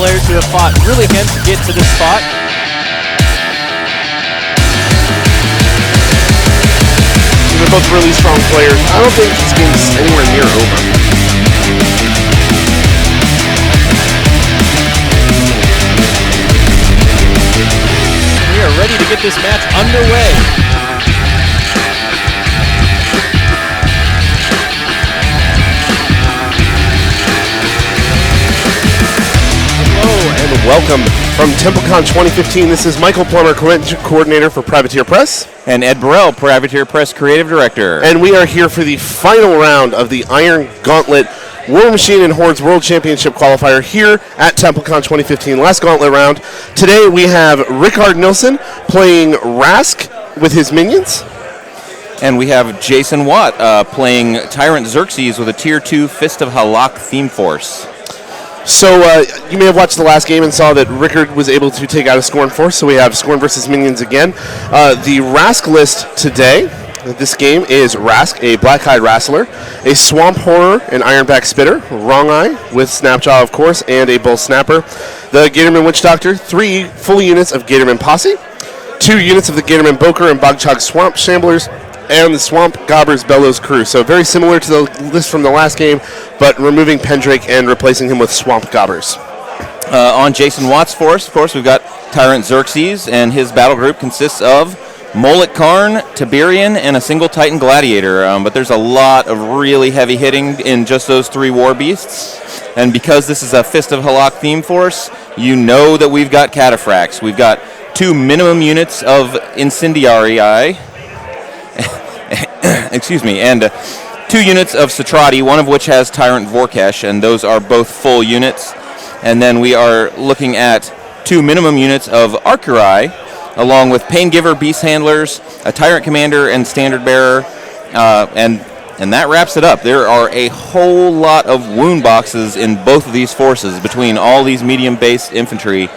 players who have fought really hard to get to this spot. They're both really strong players. I don't think this game's anywhere near over. We are ready to get this match underway. And welcome from Templecon 2015. This is Michael Plummer, coordinator for Privateer Press. And Ed Burrell, Privateer Press creative director. And we are here for the final round of the Iron Gauntlet War Machine and Hordes World Championship qualifier here at Templecon 2015. Last Gauntlet round. Today we have Rickard Nilsson playing Rask with his minions. And we have Jason Watt playing Tyrant Xerxes with a Tier 2 Fist of Halak theme force. So you may have watched the last game and saw that Rickard was able to take out a Skorne force, so we have Skorne versus Minions again. The Rask list today, this game is Rask, a Black-Eyed Wrestler, a Swamp Horror, an Ironback Spitter, Wrong Eye with Snapjaw, of course, and a Bull Snapper. The Gatorman Witch Doctor, 3 full units of Gatorman Posse, 2 units of the Gatorman Boker and Bogchog Swamp Shamblers, and the Swamp Gobbers Bellows crew. So very similar to the list from the last game, but removing Pendrake and replacing him with Swamp Gobbers. On Jason Watt's force, of course, we've got Tyrant Xerxes, and his battle group consists of Molech Karn, Tiberian, and a single Titan Gladiator. But there's a lot of really heavy hitting in just those 3 war beasts. And because this is a Fist of Halak theme force, you know that we've got Cataphracts. We've got 2 minimum units of Incendiary Eye. Excuse me, and 2 units of Satrati, one of which has Tyrant Vorkesh, and those are both full units. And then we are looking at 2 minimum units of Arcurai, along with Paingiver, Beast Handlers, a Tyrant Commander, and Standard Bearer, and that wraps it up. There are a whole lot of wound boxes in both of these forces between all these medium-based infantry.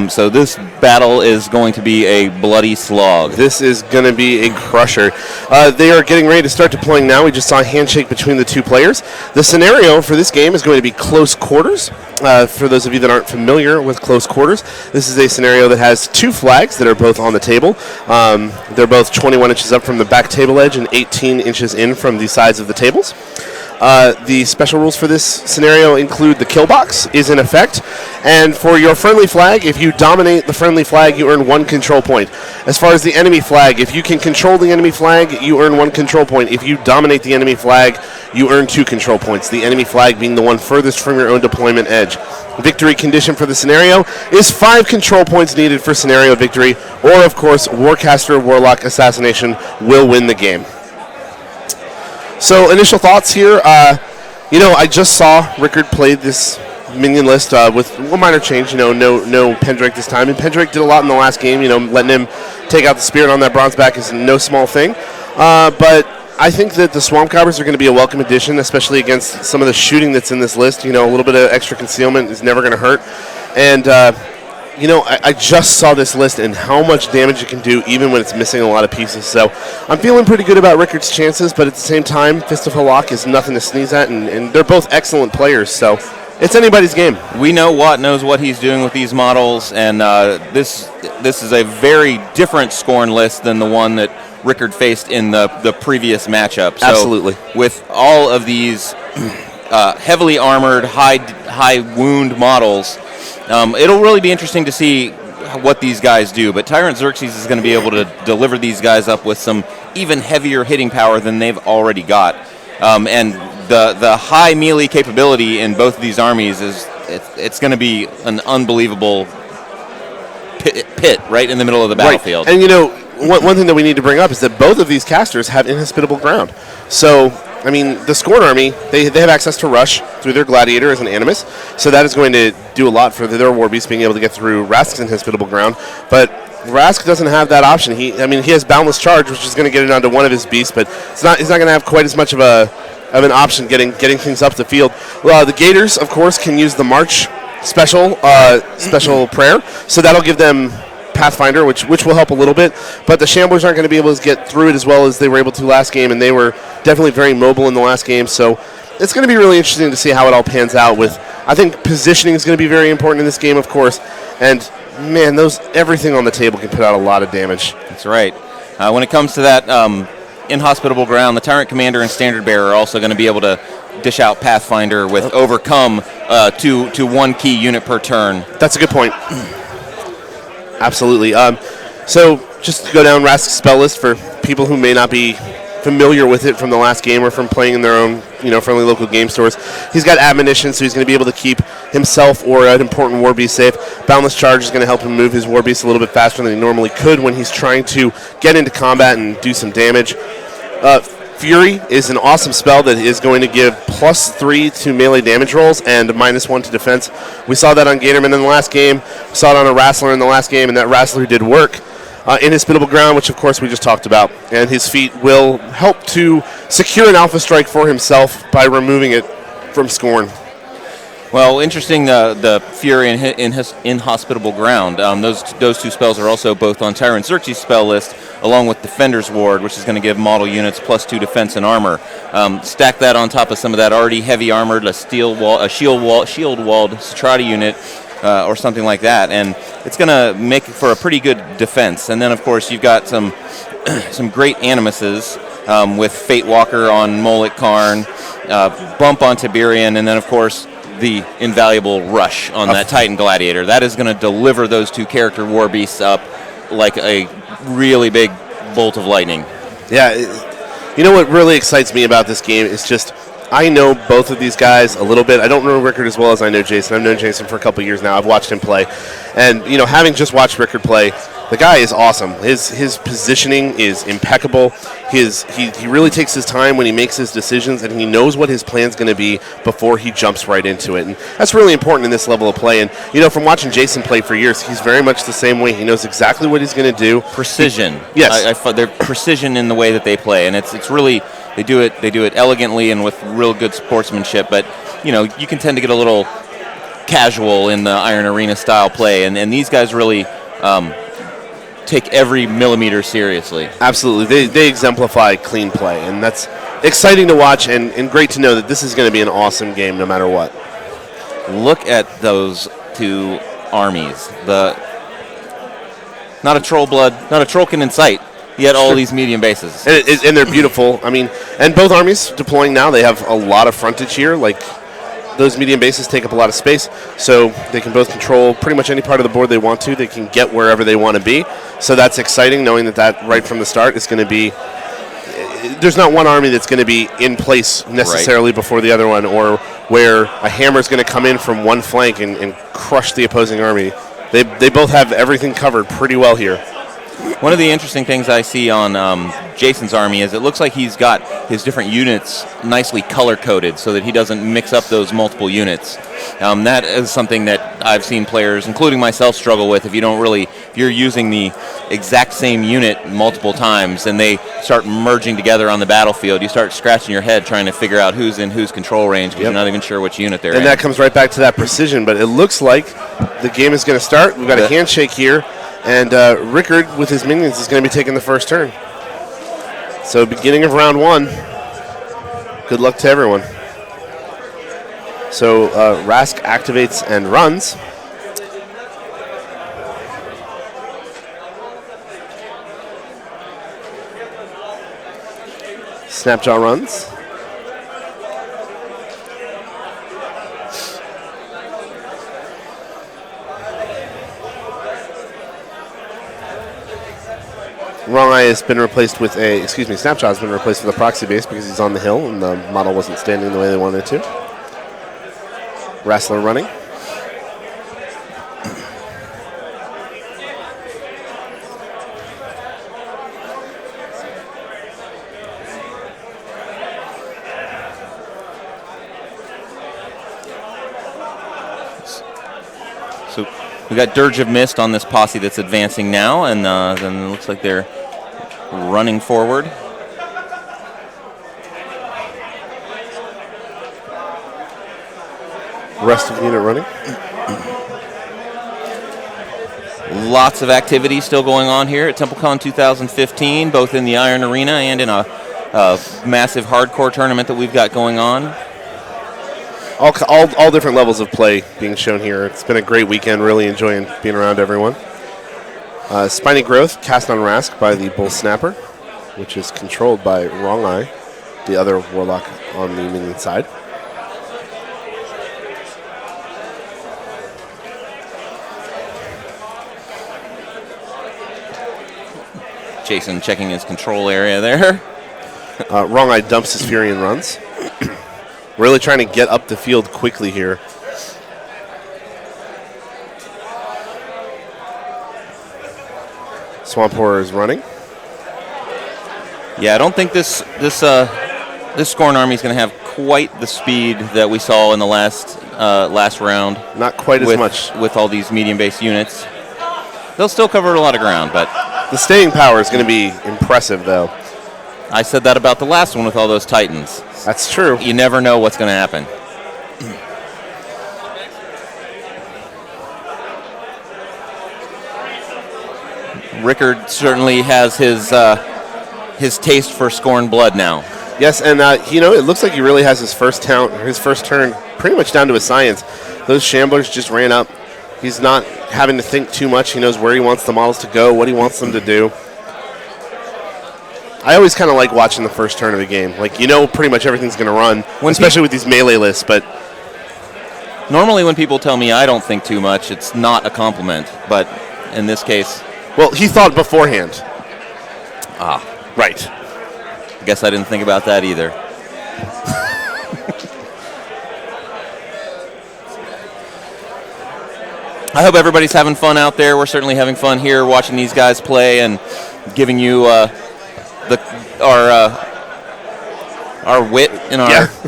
So this battle is going to be a bloody slog. This is going to be a crusher. They are getting ready to start deploying now. We just saw a handshake between the 2 players. The scenario for this game is going to be close quarters. For those of you that aren't familiar with close quarters, this is a scenario that has 2 flags that are both on the table. They're both 21 inches up from the back table edge and 18 inches in from the sides of the tables. The special rules for this scenario include the kill box is in effect, and for your friendly flag, if you dominate the friendly flag, you earn 1 control point. As far as the enemy flag, if you can control the enemy flag, you earn 1 control point. If you dominate the enemy flag, you earn 2 control points, the enemy flag being the one furthest from your own deployment edge. Victory condition for the scenario is 5 control points needed for scenario victory, or of course, Warcaster Warlock Assassination will win the game. So initial thoughts here, I just saw Rickard play this minion list with one minor change, no Pendrake this time, and Pendrake did a lot in the last game, letting him take out the Spirit on that bronze back is no small thing, but I think that the Swamp Gobbers are going to be a welcome addition, especially against some of the shooting that's in this list. A little bit of extra concealment is never going to hurt, and I just saw this list and how much damage it can do even when it's missing a lot of pieces. So I'm feeling pretty good about Rickard's chances, but at the same time, Fist of Halak is nothing to sneeze at, and they're both excellent players, so it's anybody's game. We know Watt knows what he's doing with these models, and this is a very different Skorne list than the one that Rickard faced in the previous matchup. So absolutely. With all of these heavily armored, high wound models, it'll really be interesting to see what these guys do, but Tyrant Xerxes is going to be able to deliver these guys up with some even heavier hitting power than they've already got. And the high melee capability in both of these armies it's going to be an unbelievable pit right in the middle of the battlefield. Right. And one thing that we need to bring up is that both of these casters have inhospitable ground. So the Skorne army, they have access to rush through their Gladiator as an Animus, so that is going to do a lot for their War Beast being able to get through Rask's inhospitable ground. But Rask doesn't have that option. He has Boundless Charge, which is going to get it onto one of his beasts, but he's not going to have quite as much of an option getting things up the field. Well, the Gators, of course, can use the March special prayer, so that'll give them Pathfinder, which will help a little bit, but the Shamblers aren't going to be able to get through it as well as they were able to last game, and they were definitely very mobile in the last game, so it's going to be really interesting to see how it all pans out with I think positioning is going to be very important in this game, of course. And, man, everything on the table can put out a lot of damage. That's right. When it comes to that inhospitable ground, the Tyrant Commander and Standard Bearer are also going to be able to dish out Pathfinder with Overcome to one key unit per turn. That's a good point. Absolutely. So just to go down Rask's spell list for people who may not be familiar with it from the last game or from playing in their own, friendly local game stores. He's got Admonition, so he's going to be able to keep himself or an important war beast safe. Boundless Charge is going to help him move his war beast a little bit faster than he normally could when he's trying to get into combat and do some damage. Fury is an awesome spell that is going to give +3 to melee damage rolls and -1 to defense. We saw that on Gatorman in the last game. We saw it on a Wrestler in the last game, and that Wrestler did work. Inhospitable Ground, which of course we just talked about, and his feat will help to secure an Alpha Strike for himself by removing it from Skorne. Well, interesting, the Fury and Inhospitable Ground. Those two spells are also both on Tyrant Xerxes' spell list, along with Defender's Ward, which is going to give model units +2 defense and armor. Stack that on top of some of that already heavy armored, a shield walled Satrati unit, or something like that, and it's going to make for a pretty good defense. And then, of course, you've got some great Animuses with Fate Walker on Moloch Karn, Bump on Tiberian, and then, of course, the invaluable Rush on that Titan Gladiator. That is going to deliver those two character war beasts up like a really big bolt of lightning. Yeah, what really excites me about this game is just I know both of these guys a little bit. I don't know Rickard as well as I know Jason. I've known Jason for a couple years now. I've watched him play. And, having just watched Rickard play, the guy is awesome. His positioning is impeccable. He really takes his time when he makes his decisions, and he knows what his plan's going to be before he jumps right into it. And that's really important in this level of play. And, from watching Jason play for years, he's very much the same way. He knows exactly what he's going to do. Precision. Yes. They're precision in the way that they play, and it's really they do it elegantly and with real good sportsmanship. But you can tend to get a little casual in the Iron Arena style play, and these guys really take every millimeter seriously. Absolutely. They exemplify clean play, and that's exciting to watch and great to know that this is going to be an awesome game no matter what. Look at those two armies. Not a trollkin in sight, yet all these medium bases. And they're beautiful. I mean, and both armies deploying now, they have a lot of frontage here. Like, those medium bases take up a lot of space, so they can both control pretty much any part of the board they want to. They can get wherever they want to be. So that's exciting, knowing that right from the start is going to be... There's not one army that's going to be in place necessarily before the other one, or where a hammer is going to come in from one flank and crush the opposing army. They both have everything covered pretty well here. One of the interesting things I see on Jason's army is it looks like he's got his different units nicely color-coded so that he doesn't mix up those multiple units. That is something that I've seen players, including myself, struggle with. If you're using the exact same unit multiple times and they start merging together on the battlefield, you start scratching your head trying to figure out who's in whose control range because you're not even sure which unit they're in. And that comes right back to that precision, but it looks like the game is going to start. We've got a handshake here. And Rickard, with his minions, is going to be taking the first turn. So beginning of round 1. Good luck to everyone. So Rask activates and runs. Snapjaw runs. Wrong Eye has been replaced with Snapshot has been replaced with a proxy base because he's on the hill and the model wasn't standing the way they wanted it to. Wrestler running. So we got Dirge of Mist on this posse that's advancing now, and then it looks like they're running forward. Rest of the unit running. Lots of activity still going on here at Templecon 2015, both in the Iron Arena and in a massive hardcore tournament that we've got going on. all different levels of play being shown here. It's been a great weekend. Really enjoying being around everyone. Spiny Growth cast on Rask by the Bull Snapper, which is controlled by Wrong Eye, the other Warlock on the minion side. Jason checking his control area there. Wrong Eye dumps his Fury and runs. Really trying to get up the field quickly here. Swamp Horror is running. Yeah, I don't think this Skorne army is going to have quite the speed that we saw in the last round. Not quite as much with all these medium-based units. They'll still cover a lot of ground, but the staying power is going to be impressive, though. I said that about the last one with all those Titans. That's true. You never know what's going to happen. Rickard certainly has his taste for Skorne blood now. Yes, and it looks like he really has his first turn pretty much down to a science. Those Shamblers just ran up. He's not having to think too much. He knows where he wants the models to go, what he wants them to do. I always kind of like watching the first turn of a game. Like, pretty much everything's going to run, especially with these melee lists. But normally when people tell me I don't think too much, it's not a compliment. But in this case... Well, he thought beforehand. Right. I guess I didn't think about that either. I hope everybody's having fun out there. We're certainly having fun here watching these guys play and giving you our wit and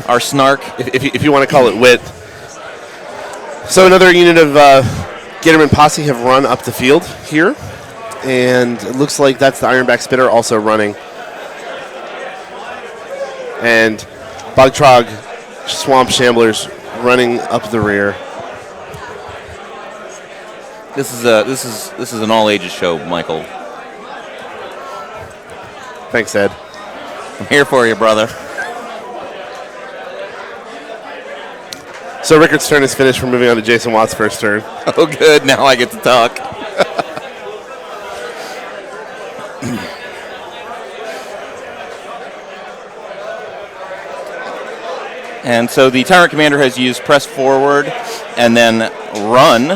our snark, if you want to call it wit. So another unit of Gatorman Posse have run up the field here, and it looks like that's the Ironback Spitter also running. And Bogtrog Swamp Shamblers running up the rear. This is an all ages show, Michael. Thanks, Ed. I'm here for you, brother. So Rickard's turn is finished. We're moving on to Jason Watt's first turn. Oh, good. Now I get to talk. And so the Tyrant Commander has used press forward and then run.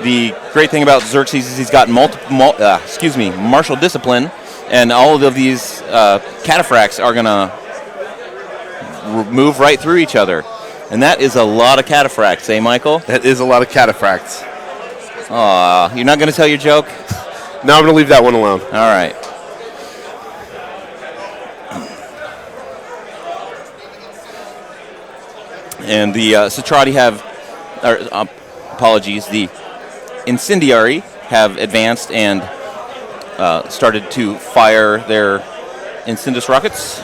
The great thing about Xerxes is he's got martial discipline, and all of these cataphracts are going to move right through each other. And that is a lot of cataphracts, eh, Michael? That is a lot of cataphracts. Aw, you're not going to tell your joke? No, I'm going to leave that one alone. All right. And the Satrati the Incendiary have advanced and started to fire their Incendus rockets.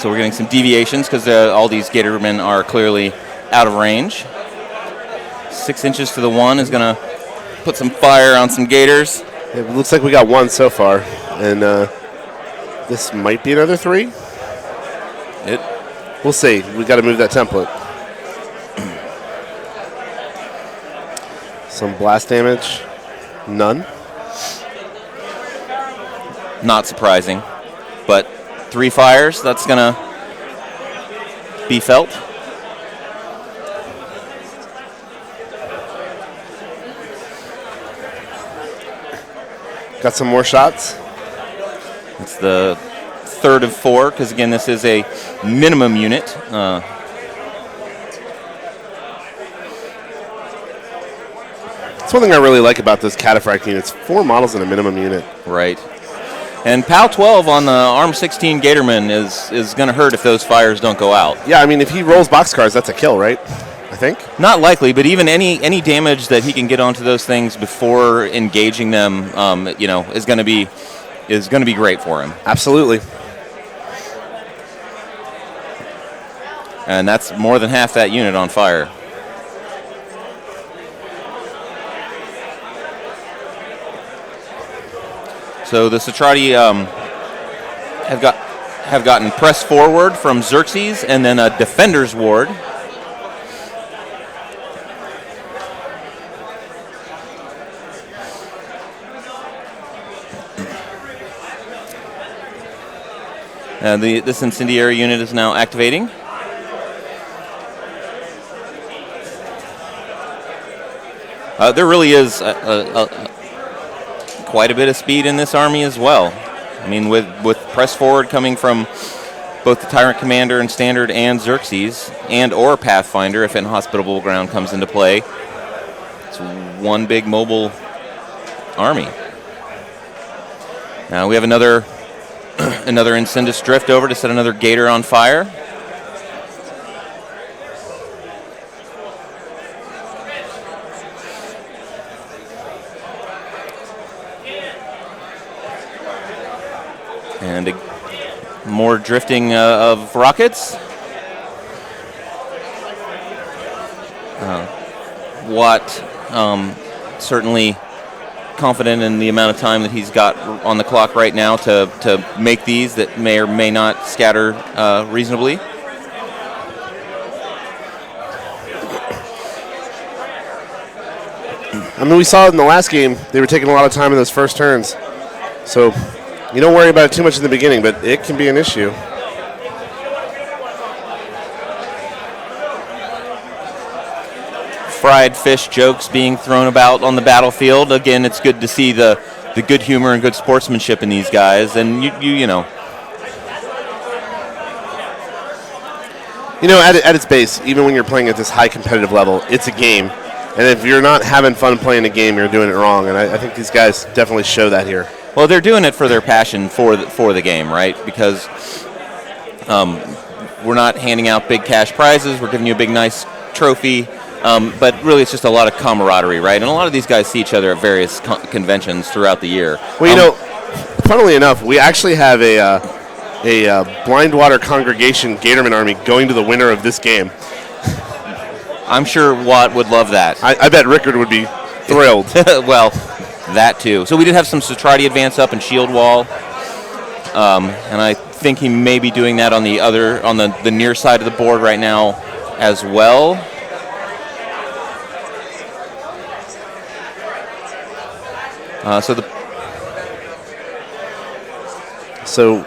So we're getting some deviations because all these Gatormen are clearly out of range. 6 inches to the one is going to put some fire on some Gators. It looks like we got one so far, and this might be another 3. We'll see. We got to move that template. Some blast damage. None. Not surprising, but 3 fires, that's going to be felt. Got some more shots. It's the third of 4, because again, this is a minimum unit. That's one thing I really like about those cataphract units. 4 models in a minimum unit. Right. And POW 12 on the ARM 16 Gatorman is going to hurt if those fires don't go out. Yeah, I mean, if he rolls boxcars, that's a kill, right? I think. Not likely, but even any damage that he can get onto those things before engaging them, is going to be great for him. Absolutely. And that's more than half that unit on fire. So the Satrati have got have gotten press forward from Xerxes and then a defender's ward. This incendiary unit is now activating. There really is quite a bit of speed in this army as well. I mean, with press forward coming from both the Tyrant Commander and Standard and Xerxes and or Pathfinder if Inhospitable Ground comes into play. It's one big mobile army. Now we have another Incendus Drift over to set another Gator on fire. And more drifting of rockets. Watt certainly confident in the amount of time that he's got on the clock right now to make these that may or may not scatter reasonably. I mean, we saw it in the last game. They were taking a lot of time in those first turns. So you don't worry about it too much in the beginning, but it can be an issue. Fried fish jokes being thrown about on the battlefield. Again, it's good to see the good humor and good sportsmanship in these guys. And you know. You know, at its base, even when you're playing at this high competitive level, it's a game. And if you're not having fun playing a game, you're doing it wrong. And I think these guys definitely show that here. Well, they're doing it for their passion for the game, right? Because we're not handing out big cash prizes. We're giving you a big, nice trophy. But really, it's just a lot of camaraderie, right? And a lot of these guys see each other at various conventions throughout the year. Well, you know, funnily enough, we actually have a Blindwater Congregation Gatorman army going to the winner of this game. I'm sure Watt would love that. I bet Rickard would be thrilled. Well, that too. So we did have some Satrati advance up and shield wall. And I think he may be doing that on the near side of the board right now as well. So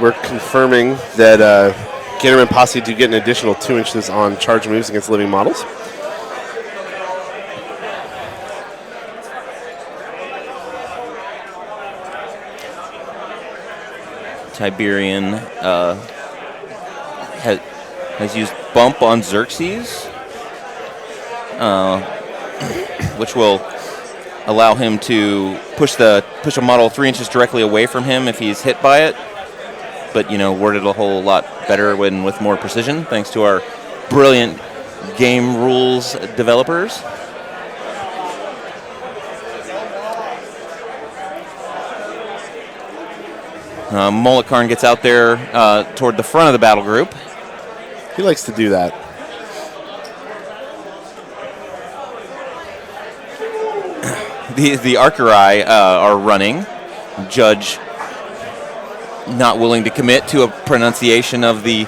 we're confirming that Gatorman Posse do get an additional 2 inches on charge moves against living models. Tiberian has used bump on Xerxes, which will allow him to push a model 3 inches directly away from him if he's hit by it. But, you know, worded a whole lot better with more precision, thanks to our brilliant game rules developers. Molikarn gets out there toward the front of the battle group. He likes to do that. The Archerai are running. Judge not willing to commit to a pronunciation of the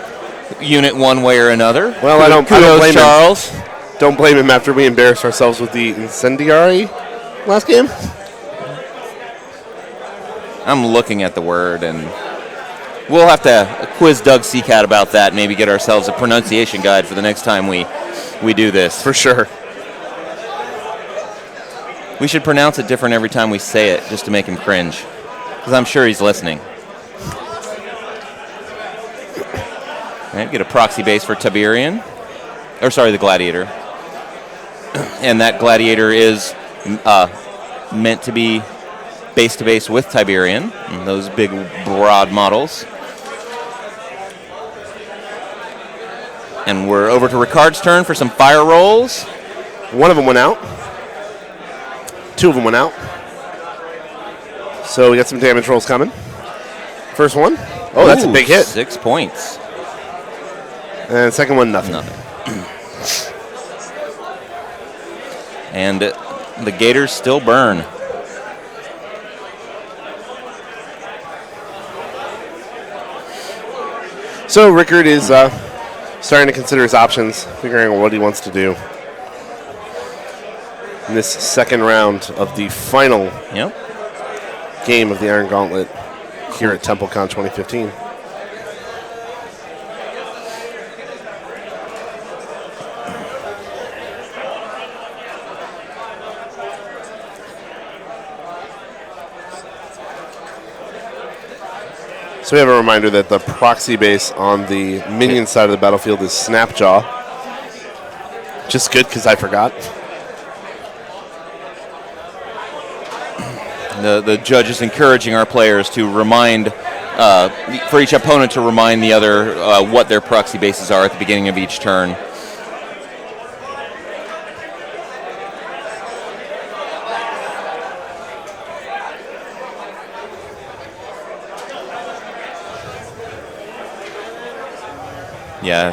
unit one way or another. Well, I don't blame Charles. him. Don't blame him after we embarrassed ourselves with the incendiary last game. I'm looking at the word, and we'll have to quiz Doug Seacat about that, maybe get ourselves a pronunciation guide for the next time we do this. For sure. We should pronounce it different every time we say it, just to make him cringe, because I'm sure he's listening. Right, get a proxy base for Tiberian, the Gladiator. And that Gladiator is meant to be base to base with Tiberian, those big broad models. And we're over to Rickard's turn for some fire rolls. One of them went out. 2 of them went out. So we got some damage rolls coming. First one. Oh, that's a big hit. 6 points. And second one, nothing. And the Gators still burn. So Rickard is starting to consider his options, figuring out what he wants to do in this second round of the final game of the Iron Gauntlet here at Templecon 2015. So we have a reminder that the proxy base on the Minion side of the battlefield is Snapjaw. Just good because I forgot. The judge is encouraging our players to remind, for each opponent to remind the other what their proxy bases are at the beginning of each turn. Yeah,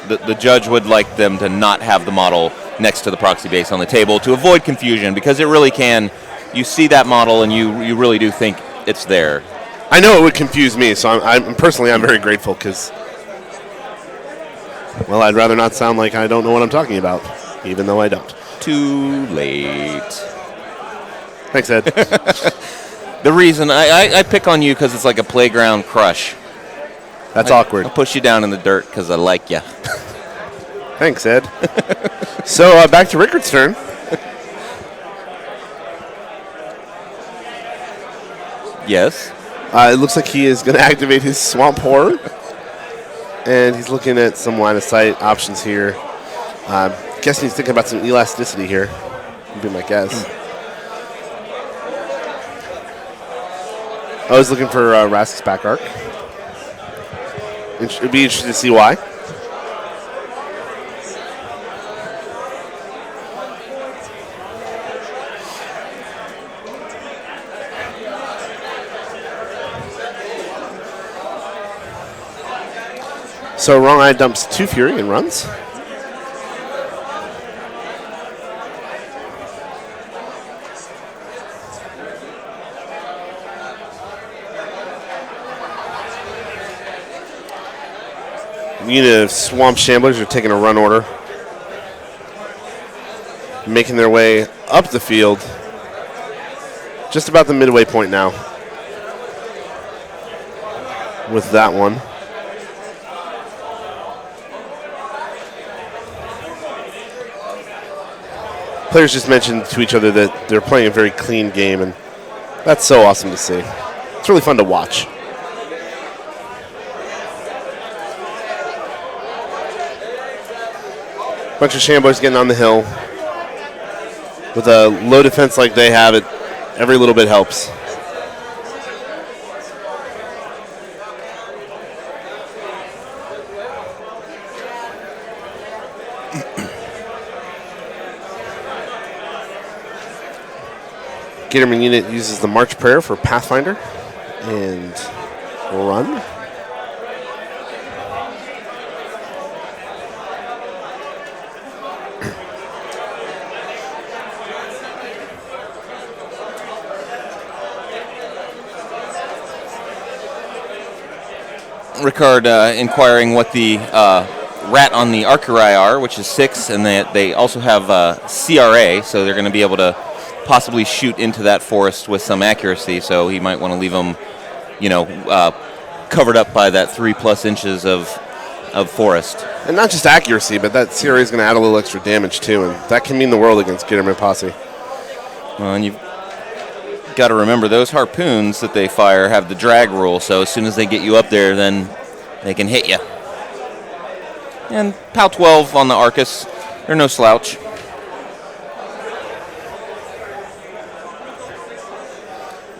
the judge would like them to not have the model next to the proxy base on the table to avoid confusion, because it really can. You see that model and you really do think it's there. I know it would confuse me, so I'm personally very grateful because, well, I'd rather not sound like I don't know what I'm talking about, even though I don't. Too late. Thanks, Ed. The reason I pick on you because it's like a playground crush. That's awkward. I'll push you down in the dirt because I like you. Thanks, Ed. So back to Rickard's turn. Yes. It looks like he is going to activate his Swamp Horror. And he's looking at some line of sight options here. Guessing he's thinking about some elasticity here. Would be my guess. I was looking for Rask's back arc. It'd be interesting to see why. So Wrong Eye dumps 2 Fury and runs. Unit of Swamp Shamblers are taking a run order, making their way up the field, just about the midway point now with that one. Players just mentioned to each other that they're playing a very clean game, and that's so awesome to see. It's really fun to watch. Bunch of Shamblers getting on the hill. With a low defense like they have, it every little bit helps. Gatorman unit uses the March Prayer for Pathfinder and run. Rickard inquiring what the rat on the Arcurai are, which is 6, and they also have CRA, so they're going to be able to possibly shoot into that forest with some accuracy, so he might want to leave them, covered up by that 3+ inches of forest. And not just accuracy, but that CRA is going to add a little extra damage too, and that can mean the world against Gatorman Posse. Well, and you've got to remember those harpoons that they fire have the drag rule, so as soon as they get you up there, then they can hit you. And PAL 12 on the Arcus, they're no slouch.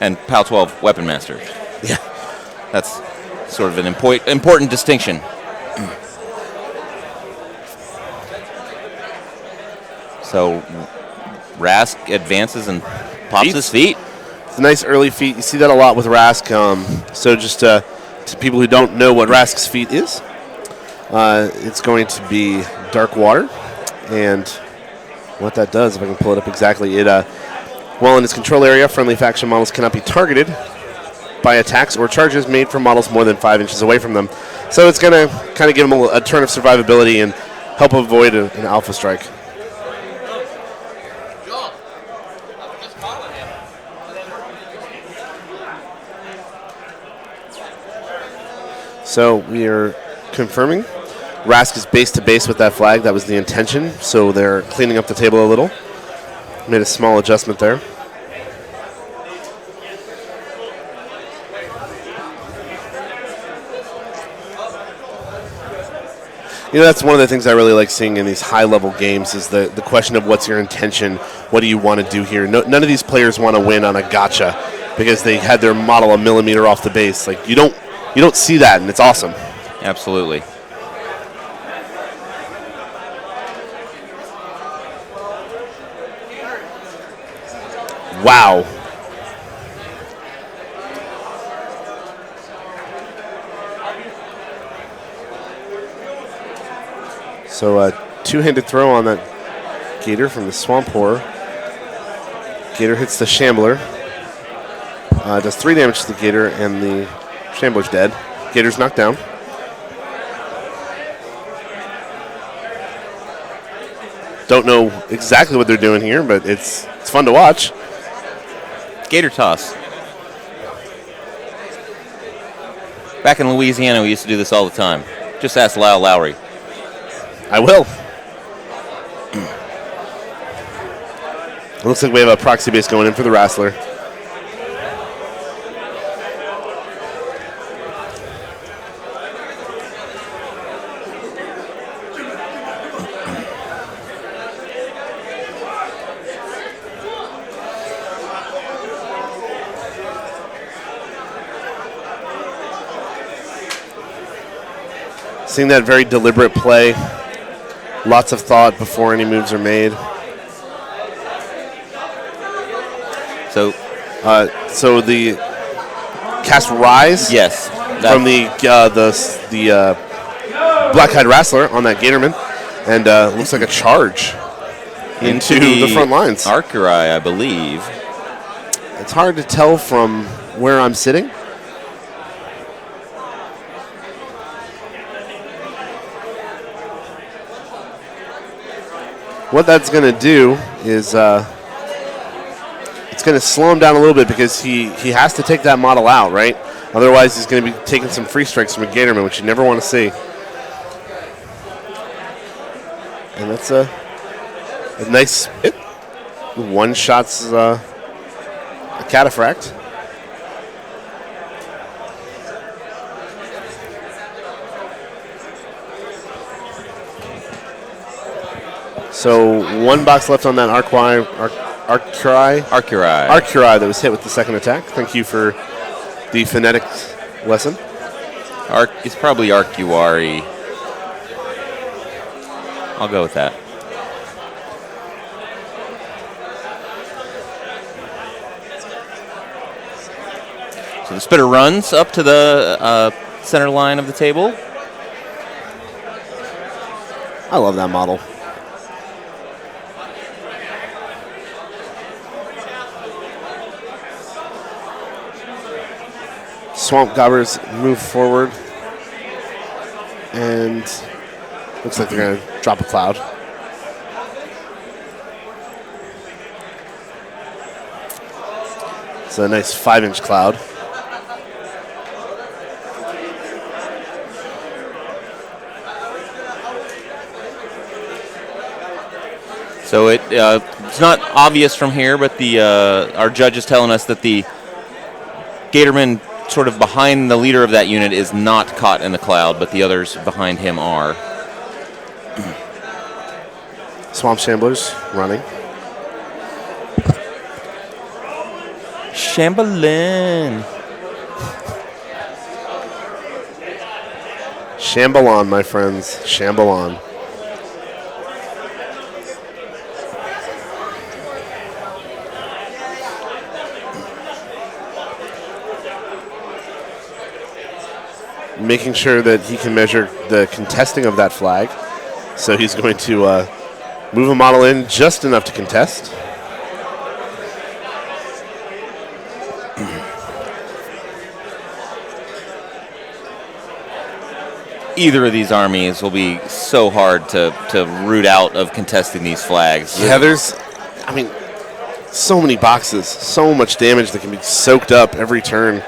And PAL 12 Weapon Masters. Yeah. That's sort of an important distinction. So Rask advances and pops his feet. It's a nice early feat. You see that a lot with Rask. So just to people who don't know what Rask's feat is, it's going to be Dark Water. And what that does, if I can pull it up exactly, while in its control area, friendly faction models cannot be targeted by attacks or charges made from models more than 5 inches away from them. So it's going to kind of give them a turn of survivability and help avoid an alpha strike. So we are confirming Rask is base to base with that flag. That was the intention. So they're cleaning up the table a little. Made a small adjustment there. That's one of the things I really like seeing in these high-level games is the question of what's your intention, what do you want to do here. None of these players want to win on a gotcha because they had their model a millimeter off the base. Like you don't see that, and it's awesome. Absolutely. Wow. So a two-handed throw on that Gator from the Swamp Whore. Gator hits the Shambler. Does 3 damage to the Gator, and the Shambler's dead. Gator's knocked down. Don't know exactly what they're doing here, but it's fun to watch. Gator toss. Back in Louisiana, we used to do this all the time. Just ask Lyle Lowry. I will. It looks like we have a proxy base going in for the Wrestler. Seeing that very deliberate play. Lots of thought before any moves are made. So the cast Rise. Yes. From the Black-Eyed Wrestler on that Gatorman, and looks like a charge into the front lines. Arcurai, I believe. It's hard to tell from where I'm sitting. What that's going to do is it's going to slow him down a little bit because he has to take that model out, right? Otherwise, he's going to be taking some free strikes from a Gatorman, which you never want to see. And that's a nice hit. One shot's a cataphract. So 1 box left on that Arcurai that was hit with the second attack. Thank you for the phonetic lesson. It's probably Arcuari. I'll go with that. So the spitter runs up to the center line of the table. I love that model. Swamp Gobbers move forward, and looks like they're going to drop a cloud. It's a nice 5-inch cloud. So it's not obvious from here, but our judge is telling us that the Gatorman sort of behind the leader of that unit is not caught in the cloud, but the others behind him are. Swamp Shamblers running. Shambling. Shambalon, my friends. Shambalon. Making sure that he can measure the contesting of that flag. So he's going to move a model in just enough to contest. either of these armies will be so hard to root out of contesting these flags. Yeah, there's, so many boxes, so much damage that can be soaked up every turn.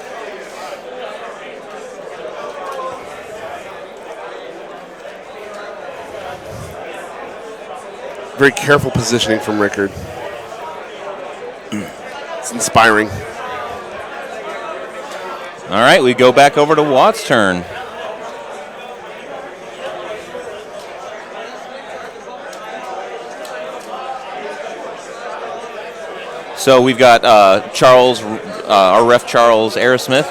Very careful positioning from Rickard. It's inspiring. All right, we go back over to Watt's turn. So we've got Charles, our ref Charles Aerosmith,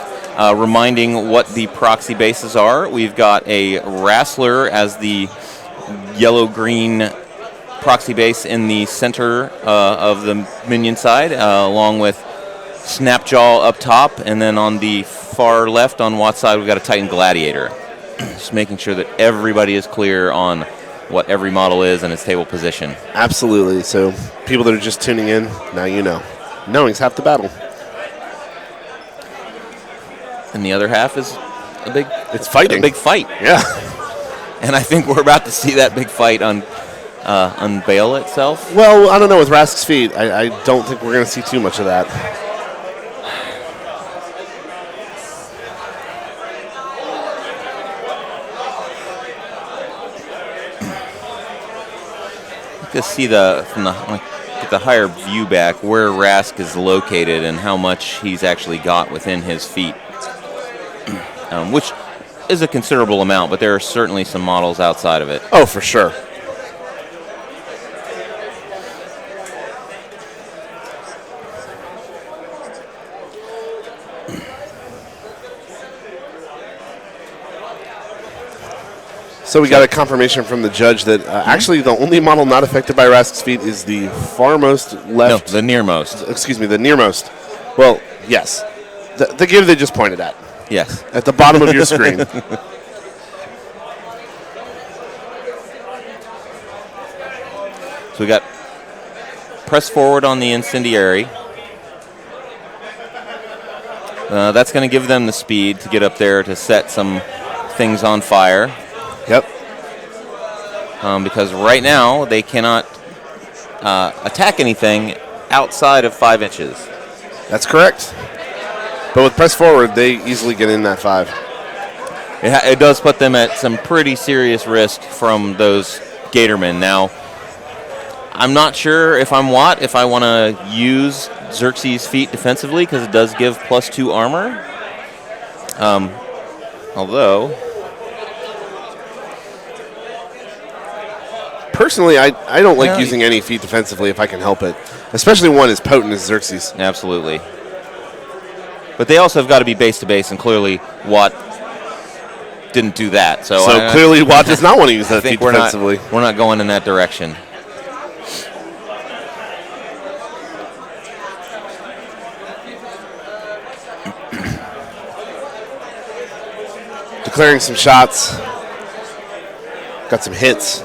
reminding what the proxy bases are. We've got a Wrestler as the yellow-green proxy base in the center of the Minion side, along with Snapjaw up top, and then on the far left on Watt's side, we've got a Titan Gladiator. Just making sure that everybody is clear on what every model is and its table position. Absolutely. So people that are just tuning in, now you know. Knowing's half the battle. And the other half is It's fighting. A big fight. Yeah. And I think we're about to see that big fight unveil itself. Well, I don't know. With Rask's feet, I don't think we're going to see too much of that. Just see from the higher view back where Rask is located and how much he's actually got within his feet, which is a considerable amount, but there are certainly some models outside of it. Oh, for sure. So we got a confirmation from the judge that actually the only model not affected by Rask's feet is the farmost left. No, the nearmost. Excuse me, the nearmost. Well, yes. The give they just pointed at. Yes. At the bottom of your screen. So we got press forward on the incendiary. That's going to give them the speed to get up there to set some things on fire. Yep. Because right now they cannot attack anything outside of 5 inches. That's correct. But with press forward, they easily get in that 5. It does put them at some pretty serious risk from those Gatormen. Now, I'm not sure if I'm Watt, if I want to use Xerxes' feet defensively, because it does give +2 armor. Although... Personally, I don't like using any feet defensively if I can help it, especially one as potent as Xerxes. Absolutely. But they also have got to be base to base, and clearly Watt didn't do that. So clearly Watt does not want to use that feet defensively. We're not going in that direction. Declaring some shots. Got some hits.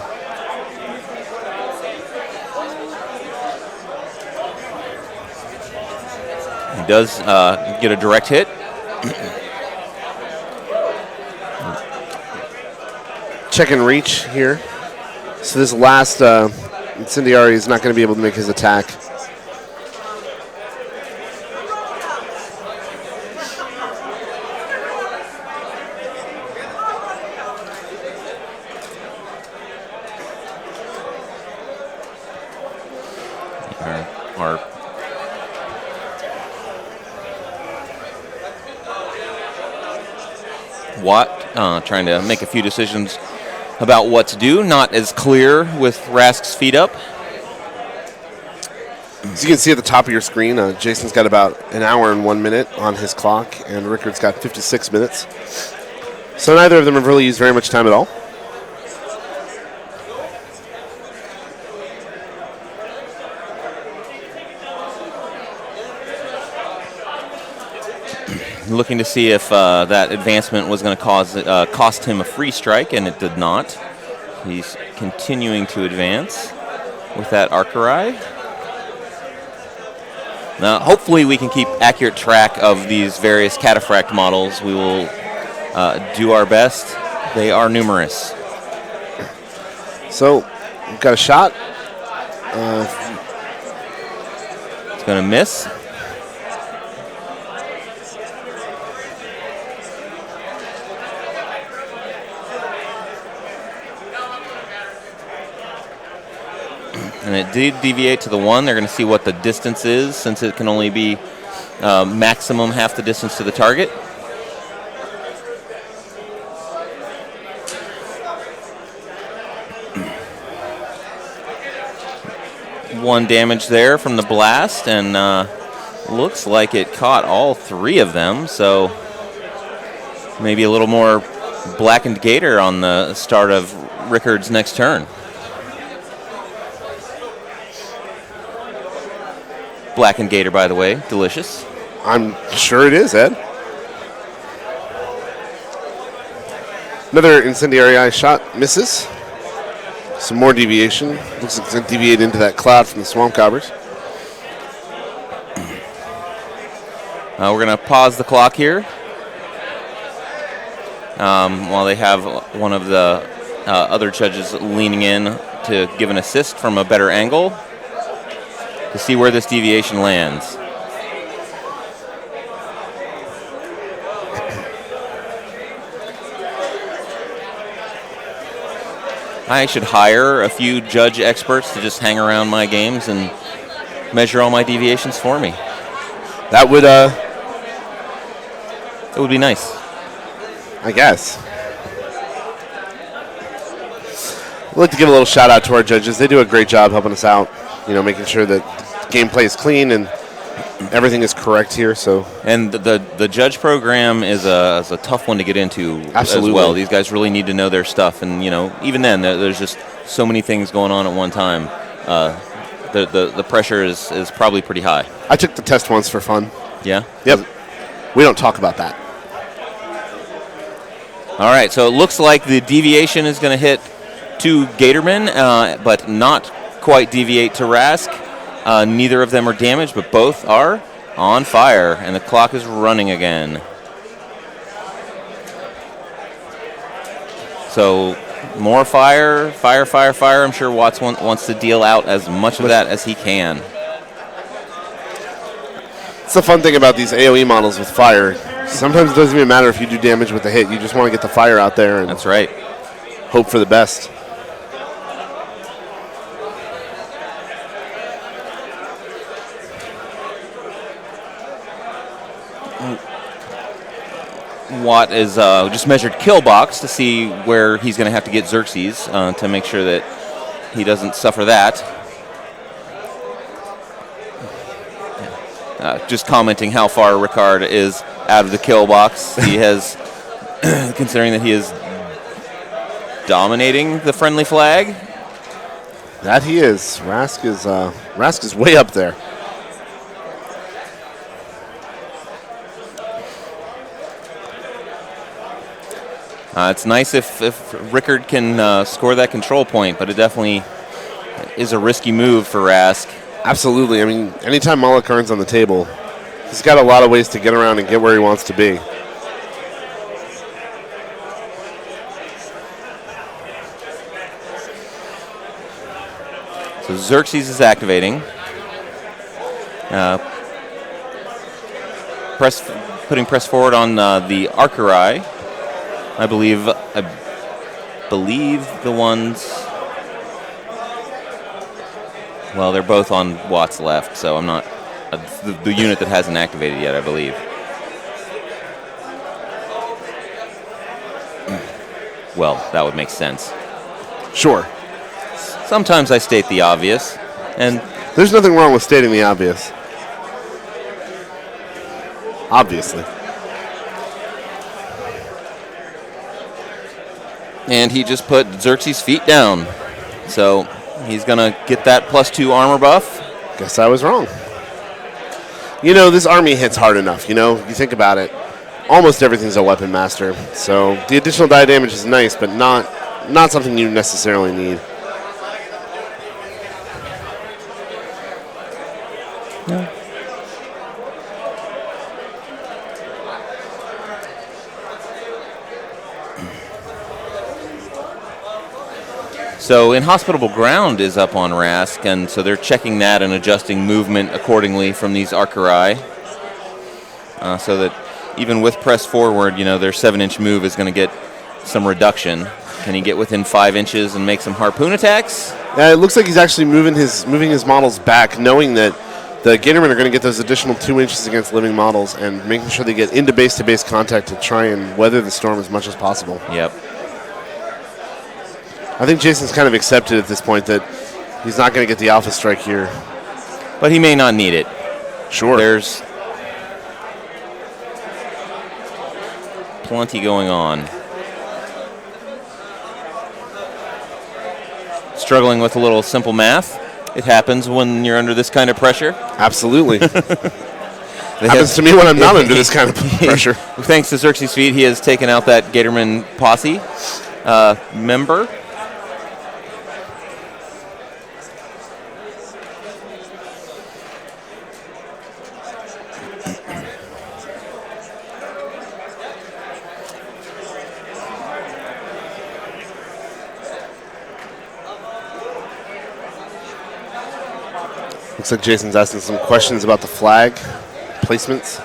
He does get a direct hit. Check and reach here. So this last incendiary is not going to be able to make his attack. Our Watt trying to make a few decisions about what to do. Not as clear with Rask's feet up. As you can see at the top of your screen, Jason's got about an hour and 1 minute on his clock, and Rickard's got 56 minutes. So neither of them have really used very much time at all. Looking to see if that advancement was going to cost him a free strike, and it did not. He's continuing to advance with that Archery. Now, hopefully we can keep accurate track of these various cataphract models. We will do our best They are numerous. So, we've got a shot. It's going to miss. And it did deviate to the 1. They're going to see what the distance is, since it can only be maximum half the distance to the target. One damage there from the blast, and looks like it caught all 3 of them, so maybe a little more blackened gator on the start of Rickard's next turn. Blackened gator, by the way, delicious. I'm sure it is, Ed. Another incendiary eye shot misses. Some more deviation. Looks like it's going to deviate into that cloud from the swamp gobbers. We're going to pause the clock here while they have one of the other judges leaning in to give an assist from a better angle to see where this deviation lands. I should hire a few judge experts to just hang around my games and measure all my deviations for me. That would, It would be nice. I guess. I'd like to give a little shout out to our judges. They do a great job helping us out, making sure that gameplay is clean and everything is correct here. So, and the judge program is a tough one to get into. Absolutely. As well. These guys really need to know their stuff, and even then, there's just so many things going on at one time. The pressure is probably pretty high. I took the test once for fun. Yeah. Yep. We don't talk about that. All right. So it looks like the deviation is going to hit 2 Gatormen, but not quite deviate to Rask. Neither of them are damaged, but both are on fire, and the clock is running again. So more fire. I'm sure Watts wants to deal out as much of that as he can. It's the fun thing about these AoE models with fire. Sometimes it doesn't even matter if you do damage with a hit. You just want to get the fire out there and That's right. hope for the best. Watt is just measured kill box to see where he's going to have to get Xerxes to make sure that he doesn't suffer that. Just commenting how far Rickard is out of the kill box. He has, considering that he is dominating the friendly flag. That he is. Rask is way up there. It's nice if Rickard can score that control point, but it definitely is a risky move for Rask. Absolutely. I mean, anytime Malakarn's on the table, he's got a lot of ways to get around and get where he wants to be. So Xerxes is activating. Putting press forward on the Archerai. I believe the ones. Well, they're both on Watt's left, so I'm not the unit that hasn't activated yet, I believe. Well, that would make sense. Sure. Sometimes I state the obvious, and there's nothing wrong with stating the obvious. Obviously. And he just put Xerxes' feet down. So he's going to get that +2 armor buff. Guess I was wrong. This army hits hard enough. You think about it. Almost everything's a weapon master. So the additional die damage is nice, but not something you necessarily need. No. So Inhospitable Ground is up on Rask, and so they're checking that and adjusting movement accordingly from these Archerai, so that even with press forward, their 7-inch move is going to get some reduction. Can he get within 5 inches and make some harpoon attacks? Yeah, it looks like he's actually moving his models back, knowing that the Gatormen are going to get those additional 2 inches against living models and making sure they get into base-to-base contact to try and weather the storm as much as possible. Yep. I think Jason's kind of accepted at this point that he's not going to get the alpha strike here. But he may not need it. Sure. There's plenty going on. Struggling with a little simple math. It happens when you're under this kind of pressure. Absolutely. Happens to me when I'm not under this kind of pressure. Thanks to Xerxes' feet, he has taken out that Gatorman posse member. Looks like Jason's asking some questions about the flag placements.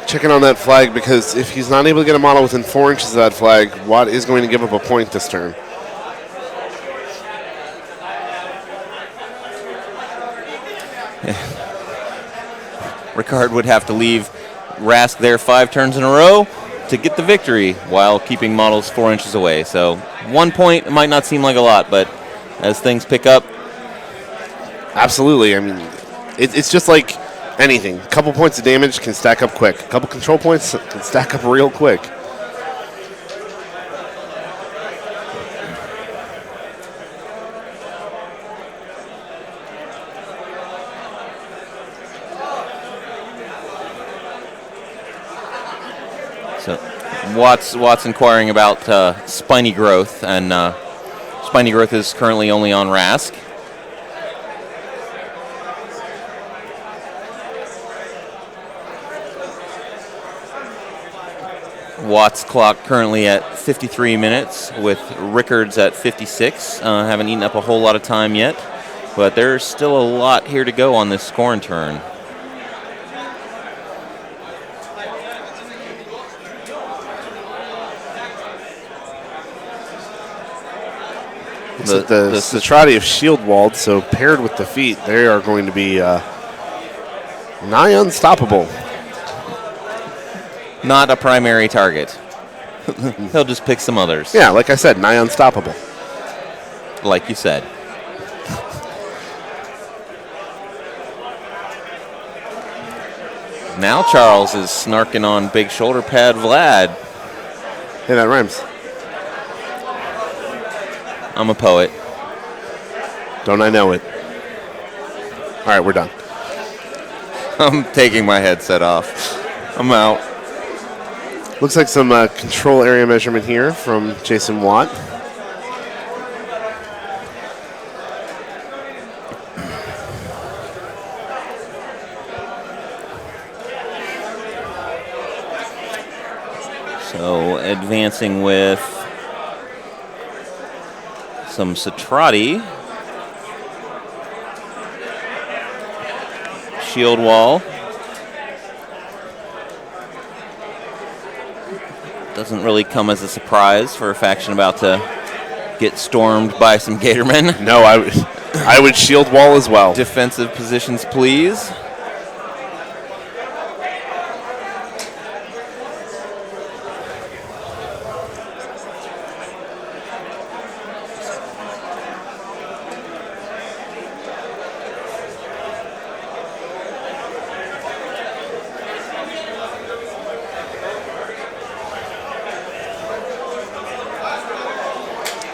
Checking on that flag, because if he's not able to get a model within 4 inches of that flag, Watt is going to give up a point this turn. Rickard would have to leave Rask there 5 turns in a row to get the victory while keeping models 4 inches away. So 1 point might not seem like a lot, but as things pick up. Absolutely. I mean, it's just like anything. A couple points of damage can stack up quick. A couple control points can stack up real quick. So Watt's inquiring about spiny growth, and spiny growth is currently only on Rask. Watt's clock currently at 53 minutes, with Rickard's at 56. Haven't eaten up a whole lot of time yet, but there's still a lot here to go on this Skorne turn. The Satrati have shield walled, so paired with the feet, they are going to be nigh unstoppable. Not a primary target. He'll just pick some others. Yeah, like I said, nigh unstoppable. Like you said. Now Charles is snarking on big shoulder pad Vlad. Hey, that rhymes. I'm a poet. Don't I know it? All right, we're done. I'm taking my headset off. I'm out. Looks like some control area measurement here from Jason Watt. So advancing with some Satrati. Shield wall. Doesn't really come as a surprise for a faction about to get stormed by some Gatormen. No, I would shield wall as well. Defensive positions, please.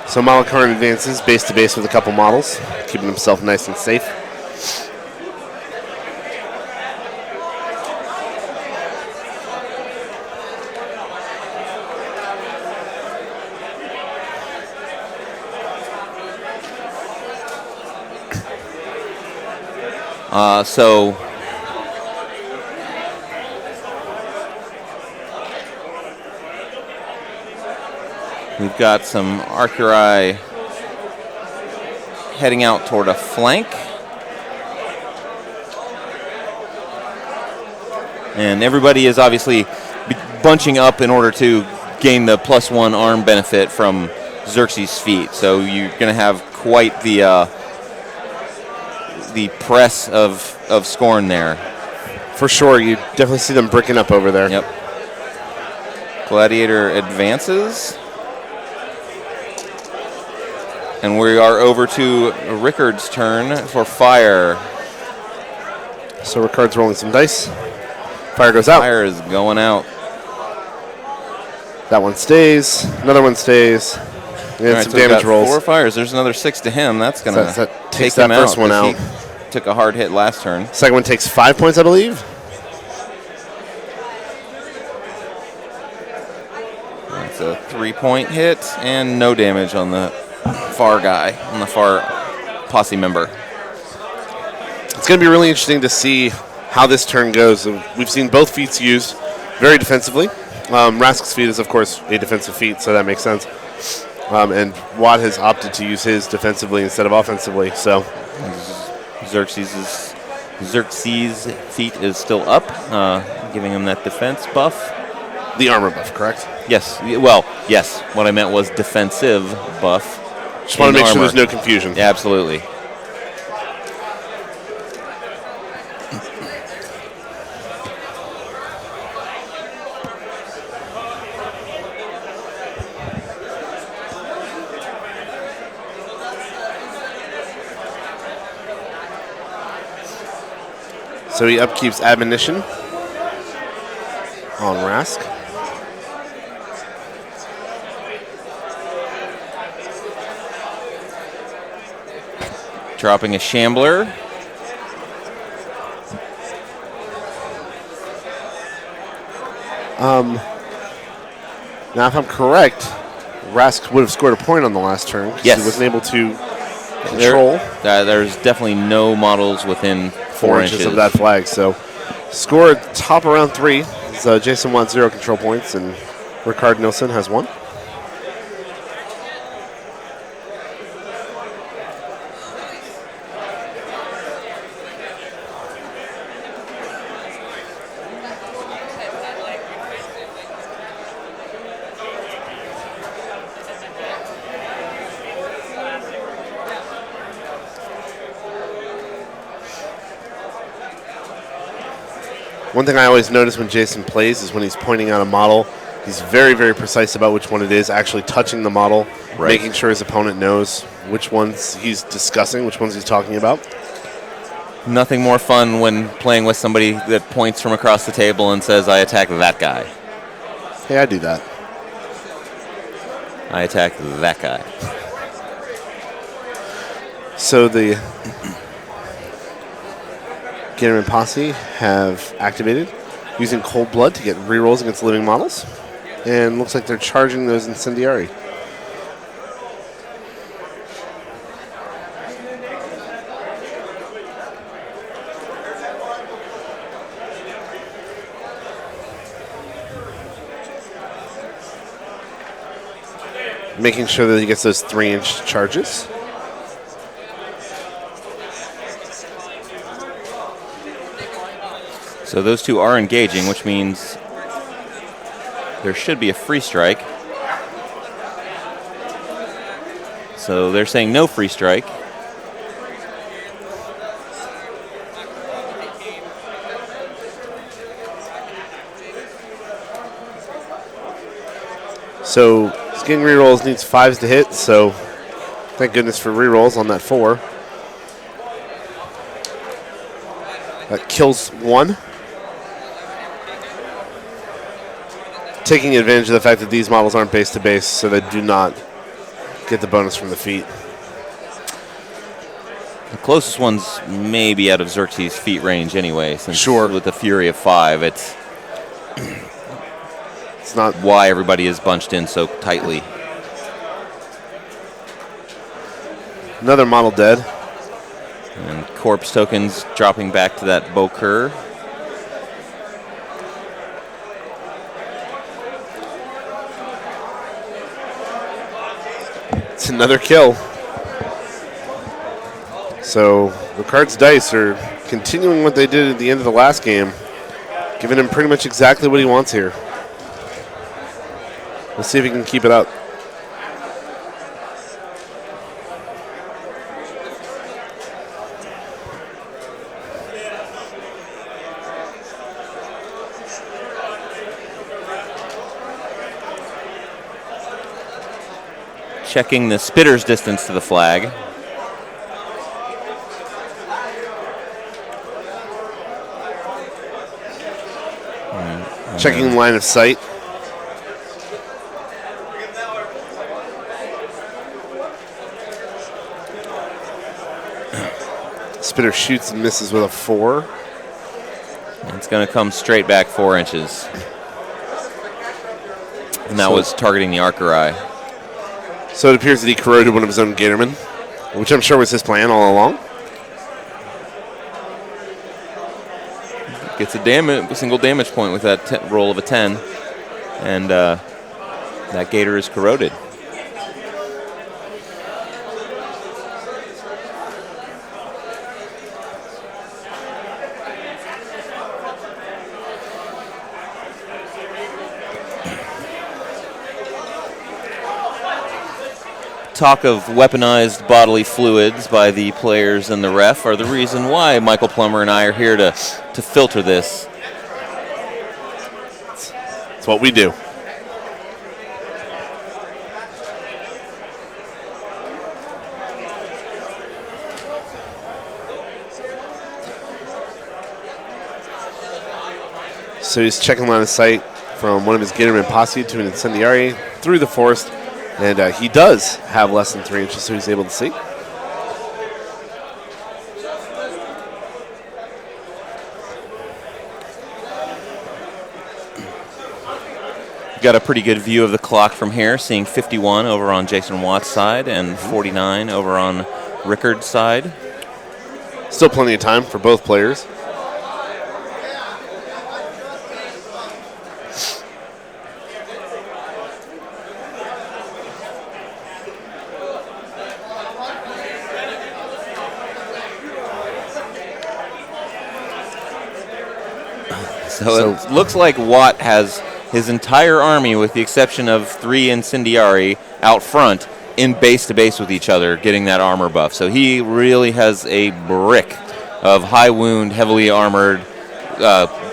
So Malakarn advances base to base with a couple models, keeping himself nice and safe. So we've got some Arcurai heading out toward a flank. And everybody is obviously bunching up in order to gain the +1 arm benefit from Xerxes' feat. So you're going to have quite the press of Skorne there. For sure, you definitely see them bricking up over there. Yep. Gladiator advances. And we are over to Rickard's turn for fire. So Rickard's rolling some dice. Fire goes out. Fire is going out. That one stays. Another one stays. And All right, some so we've damage got rolls. 4 fires. There's another 6 to him. That's going to That take takes him that out. first one 'cause out. He took a hard hit last turn. Second one takes 5 points, I believe. That's a 3-point hit and no damage on the far guy, on the far posse member. It's going to be really interesting to see how this turn goes. We've seen both feats used very defensively. Rask's feat is, of course, a defensive feat, so that makes sense. And Watt has opted to use his defensively instead of offensively. So Xerxes' feat is still up, giving him that defense buff. the armor buff, correct? Yes. Well, yes. What I meant was defensive buff. Just want to make sure armor. there's no confusion. Yeah, absolutely. So he upkeeps admonition on Rask. Dropping a Shambler. Now, if I'm correct, Rask would have scored a point on the last turn. 'Cause Yes. He wasn't able to control There's definitely no models within 4 inches of that flag. So, scored top of round 3. So Jason wants 0 control points, and Rickard Nilsson has 1. One thing I always notice when Jason plays is when he's pointing out a model, he's very, very precise about which one it is, actually touching the model, Right. making sure his opponent knows which ones he's discussing, which ones he's talking about. Nothing more fun when playing with somebody that points from across the table and says, I attack that guy. Hey, I do that. I attack that guy. So the Ginnerman Posse have activated using Cold Blood to get rerolls against living models. And looks like they're charging those Incendiary. Making sure that he gets those 3-inch charges. So those two are engaging, which means there should be a free strike. So they're saying no free strike. So he's getting rerolls, needs 5s to hit, so thank goodness for rerolls on that 4. That kills 1. Taking advantage of the fact that these models aren't base to base, so they do not get the bonus from the feat. The closest one's maybe out of Xerxes' feet range anyway, since Sure. with the Fury of 5, it's Not why everybody is bunched in so tightly. another model dead. And corpse tokens dropping back to that Bokur. It's another kill. So Rickard's dice are continuing what they did at the end of the last game, giving him pretty much exactly what he wants here. Let's see if he can keep it up. Checking the spitter's distance to the flag. Checking line of sight. Spitter shoots and misses with a 4. It's going to come straight back 4 inches. And that was targeting the archer eye. So it appears that he corroded one of his own Gatormen, which I'm sure was his plan all along. Gets a single damage point with that roll of a 10. And that Gator is corroded. Talk of weaponized bodily fluids by the players and the ref are the reason why Michael Plummer and I are here to filter this. It's what we do. So he's checking line of sight from one of his Gatorman posse to an incendiary through the forest. And he does have less than 3 inches, so he's able to see. Got a pretty good view of the clock from here, seeing 51 over on Jason Watt's side and 49 over on Rickard's side. Still plenty of time for both players. So it looks like Watt has his entire army, with the exception of 3 incendiary, out front in base-to-base with each other, getting that armor buff. So he really has a brick of high-wound, heavily armored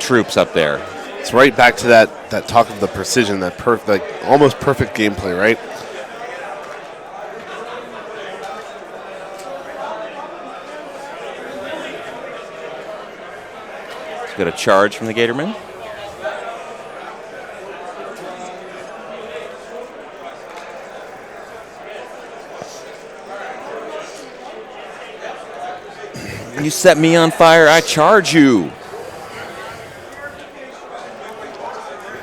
troops up there. It's right back to that talk of the precision, that almost perfect gameplay, right? Got a charge from the Gatorman. You set me on fire, I charge you.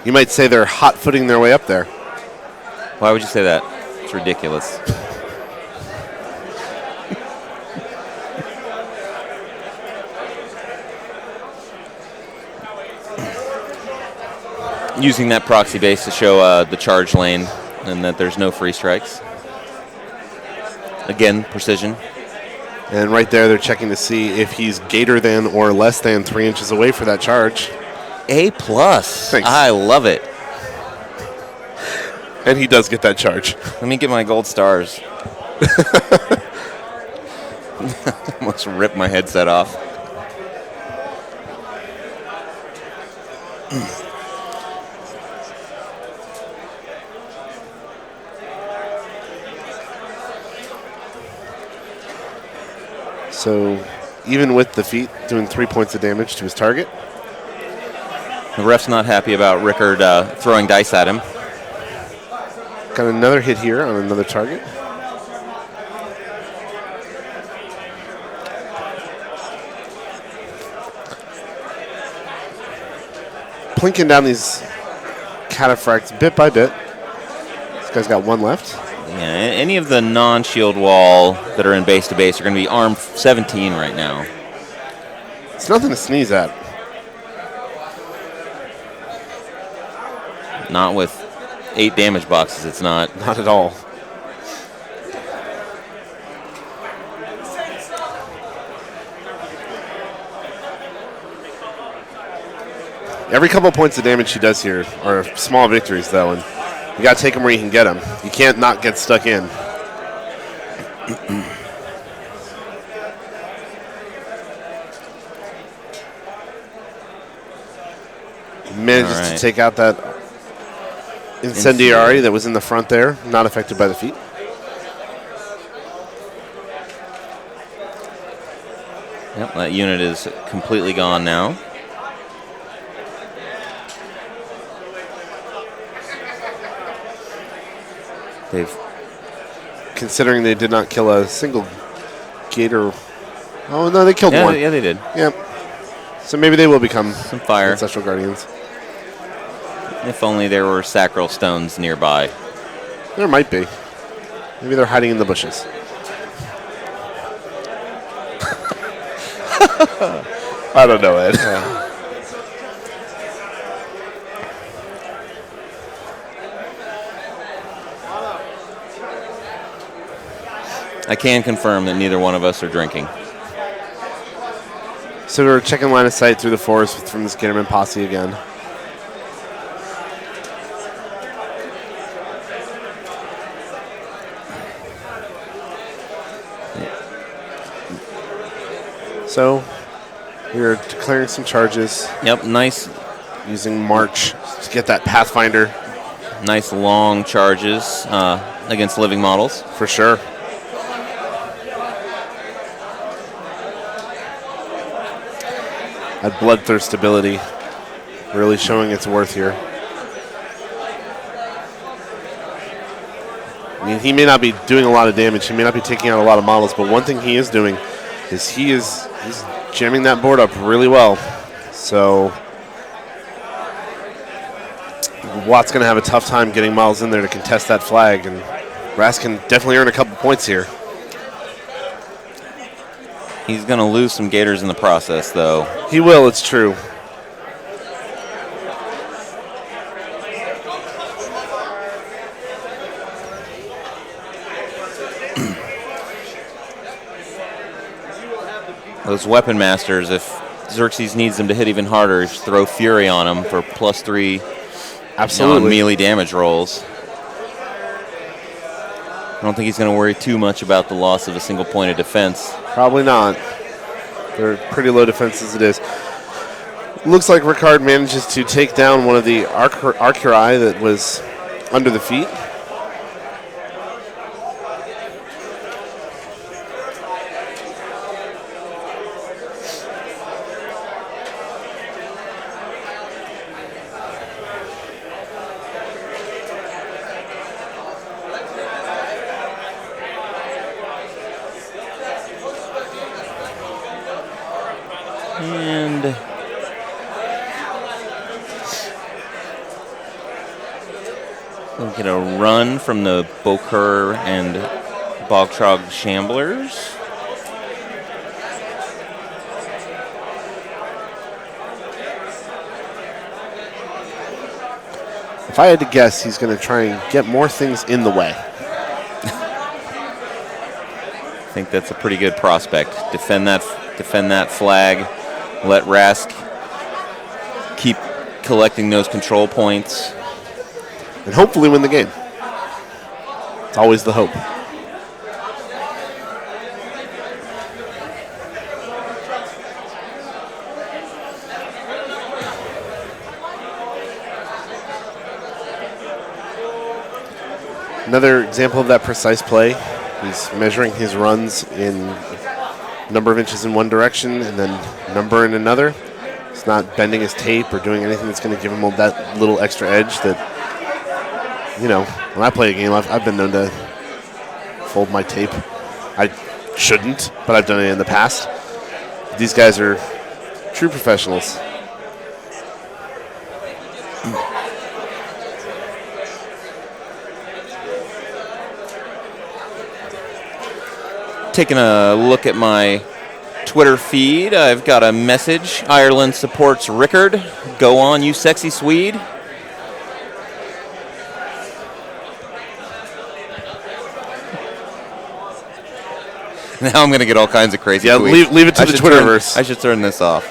You might say they're hot-footing their way up there. Why would you say that? It's ridiculous. Using that proxy base to show the charge lane and that there's no free strikes. Again, precision. And right there, they're checking to see if he's greater than or less than 3 inches away for that charge. A+. Thanks. I love it. And he does get that charge. Let me get my gold stars. Almost ripped my headset off. So even with the feat, doing 3 points of damage to his target. The ref's not happy about Rickard throwing dice at him. Got another hit here on another target. Plinking down these cataphracts bit by bit. This guy's got one left. any of the non-shield wall that are in base to base are going to be armed 17 right now. It's nothing to sneeze at. Not with 8 damage boxes, it's not. Not at all. Every couple of points of damage she does here are small victories, though, and you got to take them where you can get them. You can't not get stuck in. Manages to take out that incendiary that was in the front there, not affected by the feat. Yep, that unit is completely gone now. Considering they did not kill a single gator. Oh, no, they killed one. Yeah, they did. Yep. So maybe they will become some fire ancestral guardians. If only there were sacral stones nearby. There might be. Maybe they're hiding in the bushes. I don't know, Ed. I can confirm that neither one of us are drinking. So we're checking line of sight through the forest from this Gatorman posse again. So we're declaring some charges. Yep, nice. Using March to get that Pathfinder. Nice long charges against living models. For sure. That bloodthirst ability really showing its worth here. I mean, he may not be doing a lot of damage. He may not be taking out a lot of models, but one thing he is doing is he's jamming that board up really well. So Watt's going to have a tough time getting models in there to contest that flag, and Rask can definitely earn a couple points here. He's going to lose some gators in the process, though. He will, it's true. Those weapon masters, if Xerxes needs them to hit even harder, throw Fury on them for +3 melee damage rolls. I don't think he's going to worry too much about the loss of a single point of defense. Probably not. They're pretty low defense as it is. Looks like Rickard manages to take down one of the Arcuri that was under the feet. And we'll get a run from the Bokur and Bogtrog Shamblers. If I had to guess, he's going to try and get more things in the way. I think that's a pretty good prospect. Defend that flag. Let Rask keep collecting those control points. And hopefully win the game. It's always the hope. Another example of that precise play. He's measuring his runs in number of inches in one direction and then number in another. He's not bending his tape or doing anything that's going to give him that little extra edge that, you know, when I play a game, I've been known to fold my tape. I shouldn't, but I've done it in the past. These guys are true professionals. taking a look at my Twitter feed. I've got a message. Ireland supports Rickard. Go on, you sexy Swede. Now I'm going to get all kinds of crazy tweets. Yeah, leave it to the Twitterverse. I should turn this off.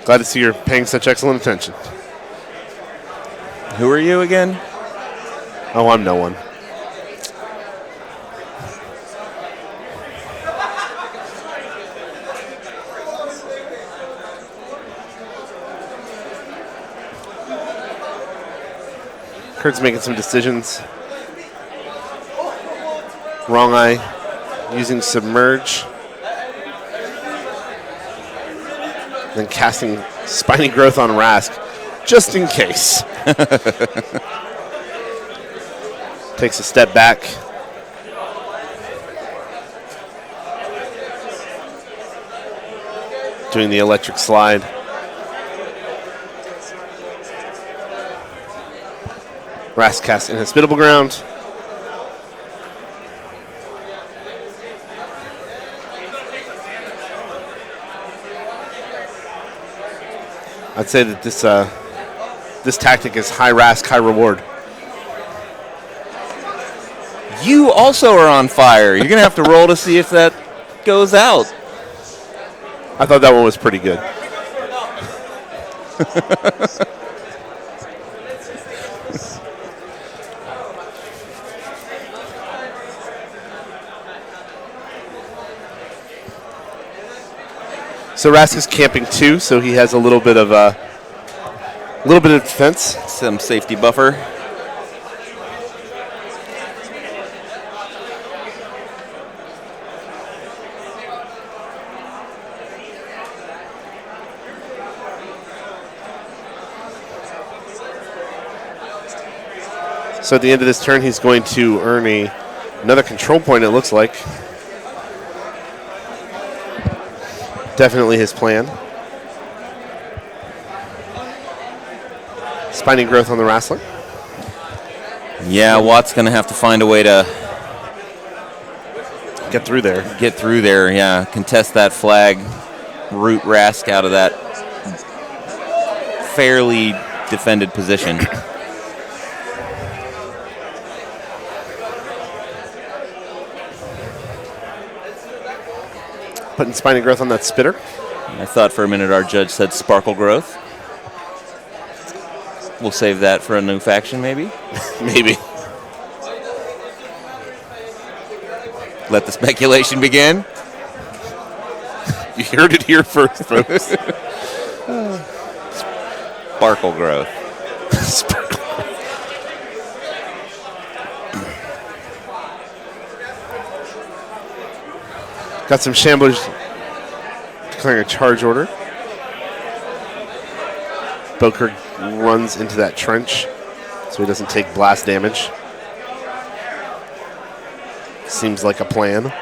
Glad to see you're paying such excellent attention. Who are you again? Oh, I'm no one. Kurt's making some decisions. Wrong eye using Submerge. Then casting Spiny Growth on Rask, just in case. Takes a step back. Doing the electric slide. Rask casts Inhospitable Ground. I'd say that this tactic is high Rask, high reward. You also are on fire. You're going to have to roll to see if that goes out. I thought that one was pretty good. So Rask is camping 2, so he has a little bit of defense. Some safety buffer. So at the end of this turn, he's going to earn another control point, it looks like. Definitely his plan. Spiny Growth on the Wrestler. Yeah, Watt's going to have to find a way to get through there. Yeah. Contest that flag. Root Rask out of that fairly defended position. Putting Spiny Growth on that spitter. I thought for a minute our judge said Sparkle Growth. We'll save that for a new faction, maybe? Maybe. Let the speculation begin. You heard it here first, folks. Sparkle Growth. Sparkle. Got some shamblers declaring a charge order. Boker runs into that trench so he doesn't take blast damage. Seems like a plan.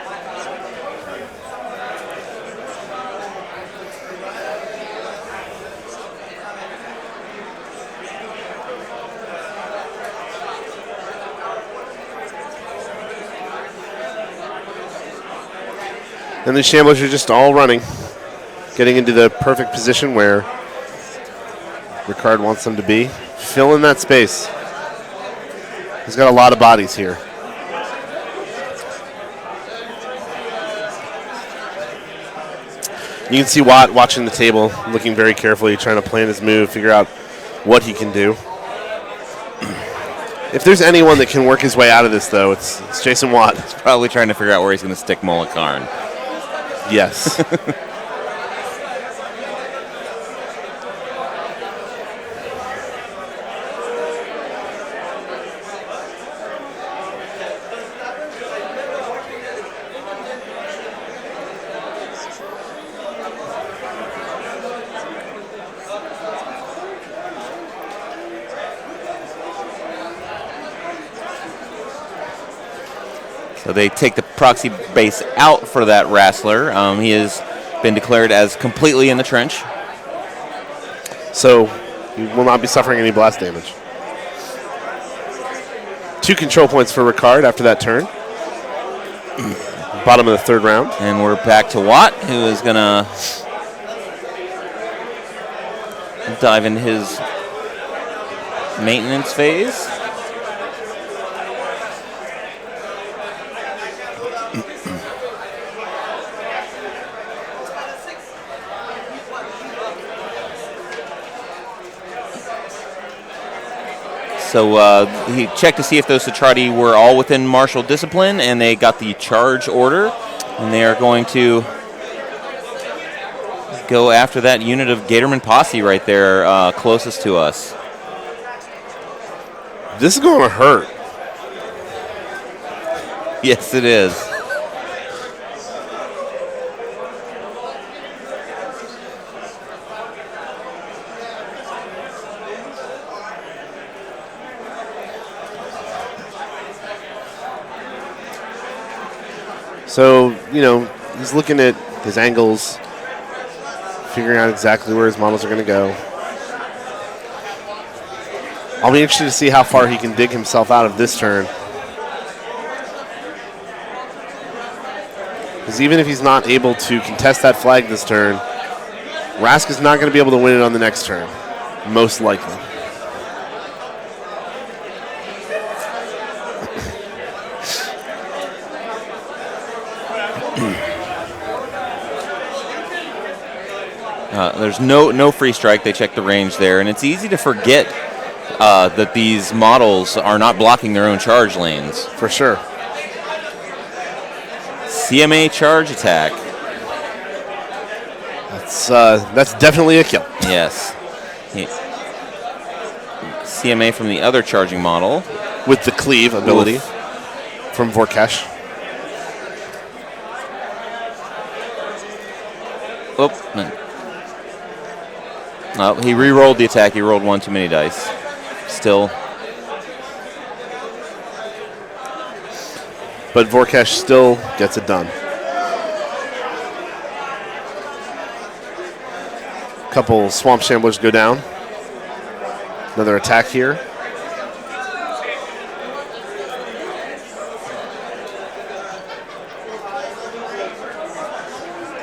And the Shamblers are just all running, getting into the perfect position where Rickard wants them to be. Fill in that space. He's got a lot of bodies here. You can see Watt watching the table, looking very carefully, trying to plan his move, figure out what he can do. If there's anyone that can work his way out of this, though, it's Jason Watt. He's probably trying to figure out where he's going to stick Molikarn. Yes. So they take the proxy base out for that Wrestler. He has been declared as completely in the trench. So he will not be suffering any blast damage. 2 control points for Rickard after that turn. Bottom of the 3rd round. And we're back to Watt, who is going to dive into his maintenance phase. So he checked to see if those Satrati were all within martial discipline, and they got the charge order, and they are going to go after that unit of Gatorman Posse right there, closest to us. This is going to hurt. Yes, it is. So, he's looking at his angles, figuring out exactly where his models are going to go. I'll be interested to see how far he can dig himself out of this turn. Because even if he's not able to contest that flag this turn, Rask is not going to be able to win it on the next turn, most likely. There's no free strike. They check the range there, and it's easy to forget that these models are not blocking their own charge lanes. For sure. CMA charge attack. That's definitely a kill. Yes. CMA from the other charging model. With the cleave ability from Vorkash. Oh, he re-rolled the attack. He rolled 1 too many dice. Still. But Vorkash still gets it done. Couple Swamp Shamblers go down. Another attack here.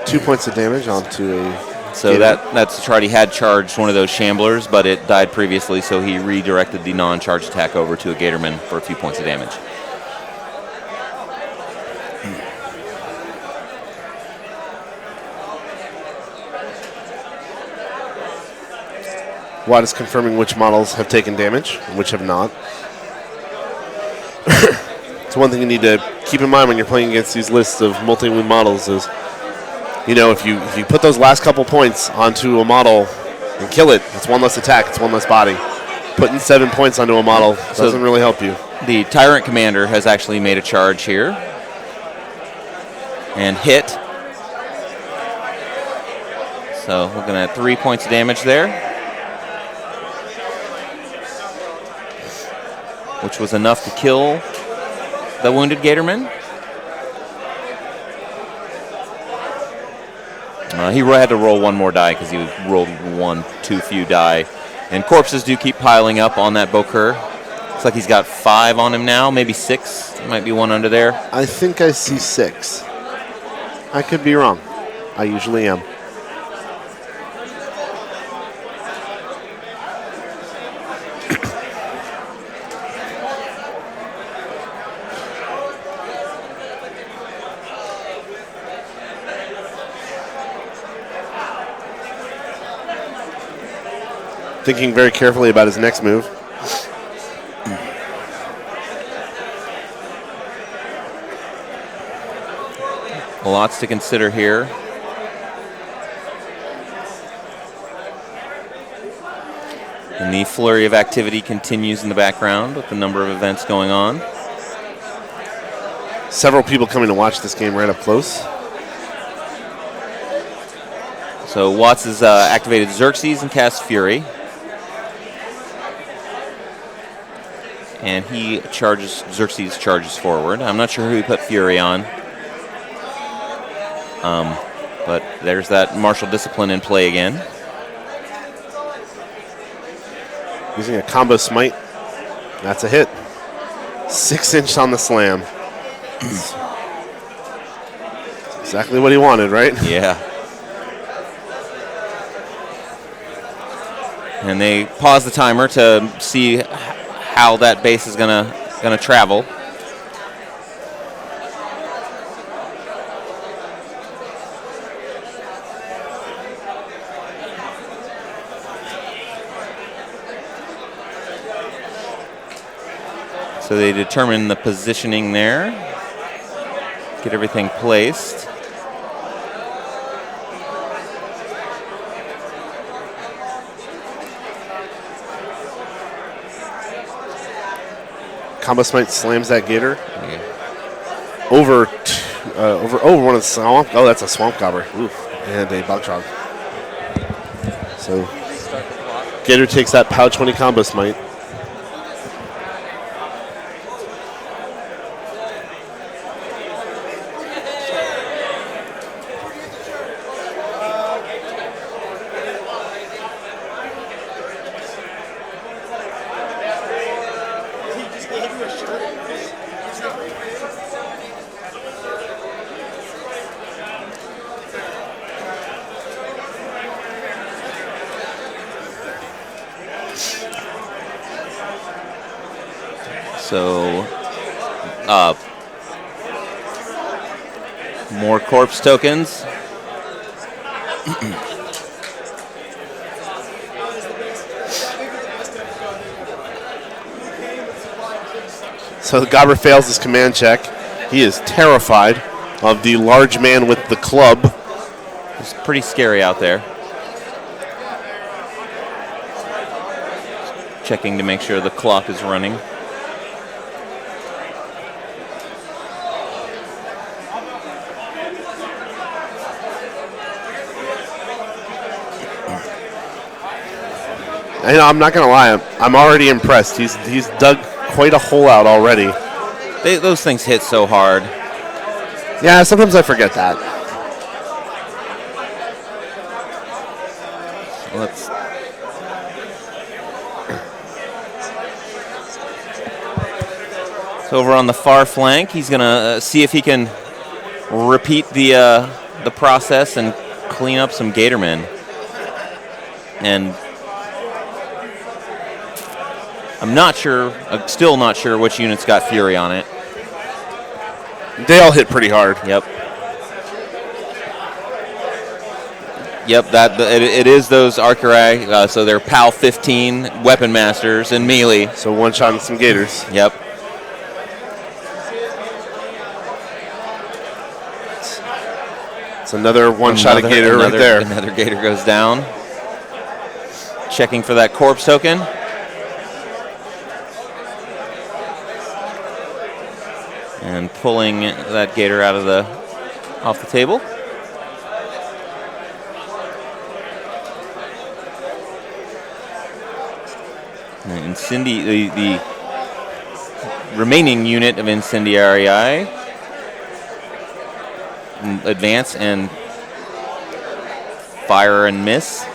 Two points of damage onto a... So that's Satrati had charged one of those Shamblers, but it died previously, so he redirected the non-charge attack over to a Gatorman for a few points of damage. Watt is confirming which models have taken damage and which have not. It's one thing you need to keep in mind when you're playing against these lists of multi-wound models is, if you put those last couple points onto a model and kill it, it's 1 less attack, it's 1 less body. Putting 7 points onto a model doesn't really help you. The Tyrant Commander has actually made a charge here and hit. So looking at 3 points of damage there, which was enough to kill the wounded Gatorman. He had to roll 1 more die because he rolled 1 too few die. And corpses do keep piling up on that Bokur. Looks like he's got 5 on him now, maybe 6. There might be 1 under there. I think I see 6. I could be wrong. I usually am. Thinking very carefully about his next move. Lots to consider here. And the flurry of activity continues in the background with the number of events going on. Several people coming to watch this game right up close. So Watts has activated Xerxes and cast Fury. And Xerxes charges forward. I'm not sure who he put Fury on. But there's that martial discipline in play again. Using a combo smite. That's a hit. 6-inch on the slam. Exactly what he wanted, right? Yeah. And they pause the timer to see how that base is gonna travel. So they determine the positioning there, get everything placed. Combo Smite slams that gator Yeah. over one of the swamp. Oh, that's a swamp gobber. Oof, and a bog trog. So gator takes that POW 20 Combo Smite. So, more corpse tokens. So the gobber fails his command check. He is terrified of the large man with the club. It's pretty scary out there. Checking to make sure the clock is running. You know, I'm not going to lie. I'm already impressed. He's dug quite a hole out already. Those things hit so hard. Yeah, sometimes I forget that. Let's. So over on the far flank, he's gonna see if he can repeat the process and clean up some Gatormen. And I'm still not sure which unit's got Fury on it. They all hit pretty hard. Yep. Yep, it is those Archerai, so they're PAL 15 Weapon Masters and melee. So one shot and some gators. Yep. It's another one shot of gator right there. Another gator goes down. Checking for that corpse token. And pulling that gator out of off the table. And the remaining unit of Incendiary advance and fire and miss.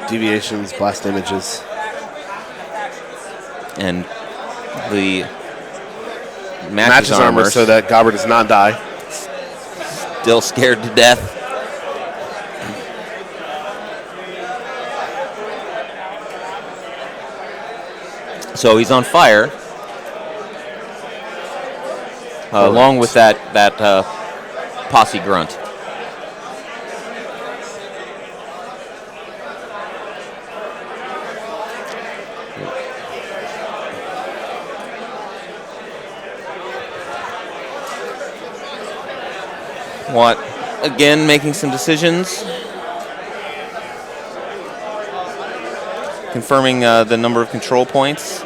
Deviations, blast images. And the matches armor so that Gobber does not die. Still scared to death. So he's on fire, along with that posse grunt. Watt again making some decisions. Confirming the number of control points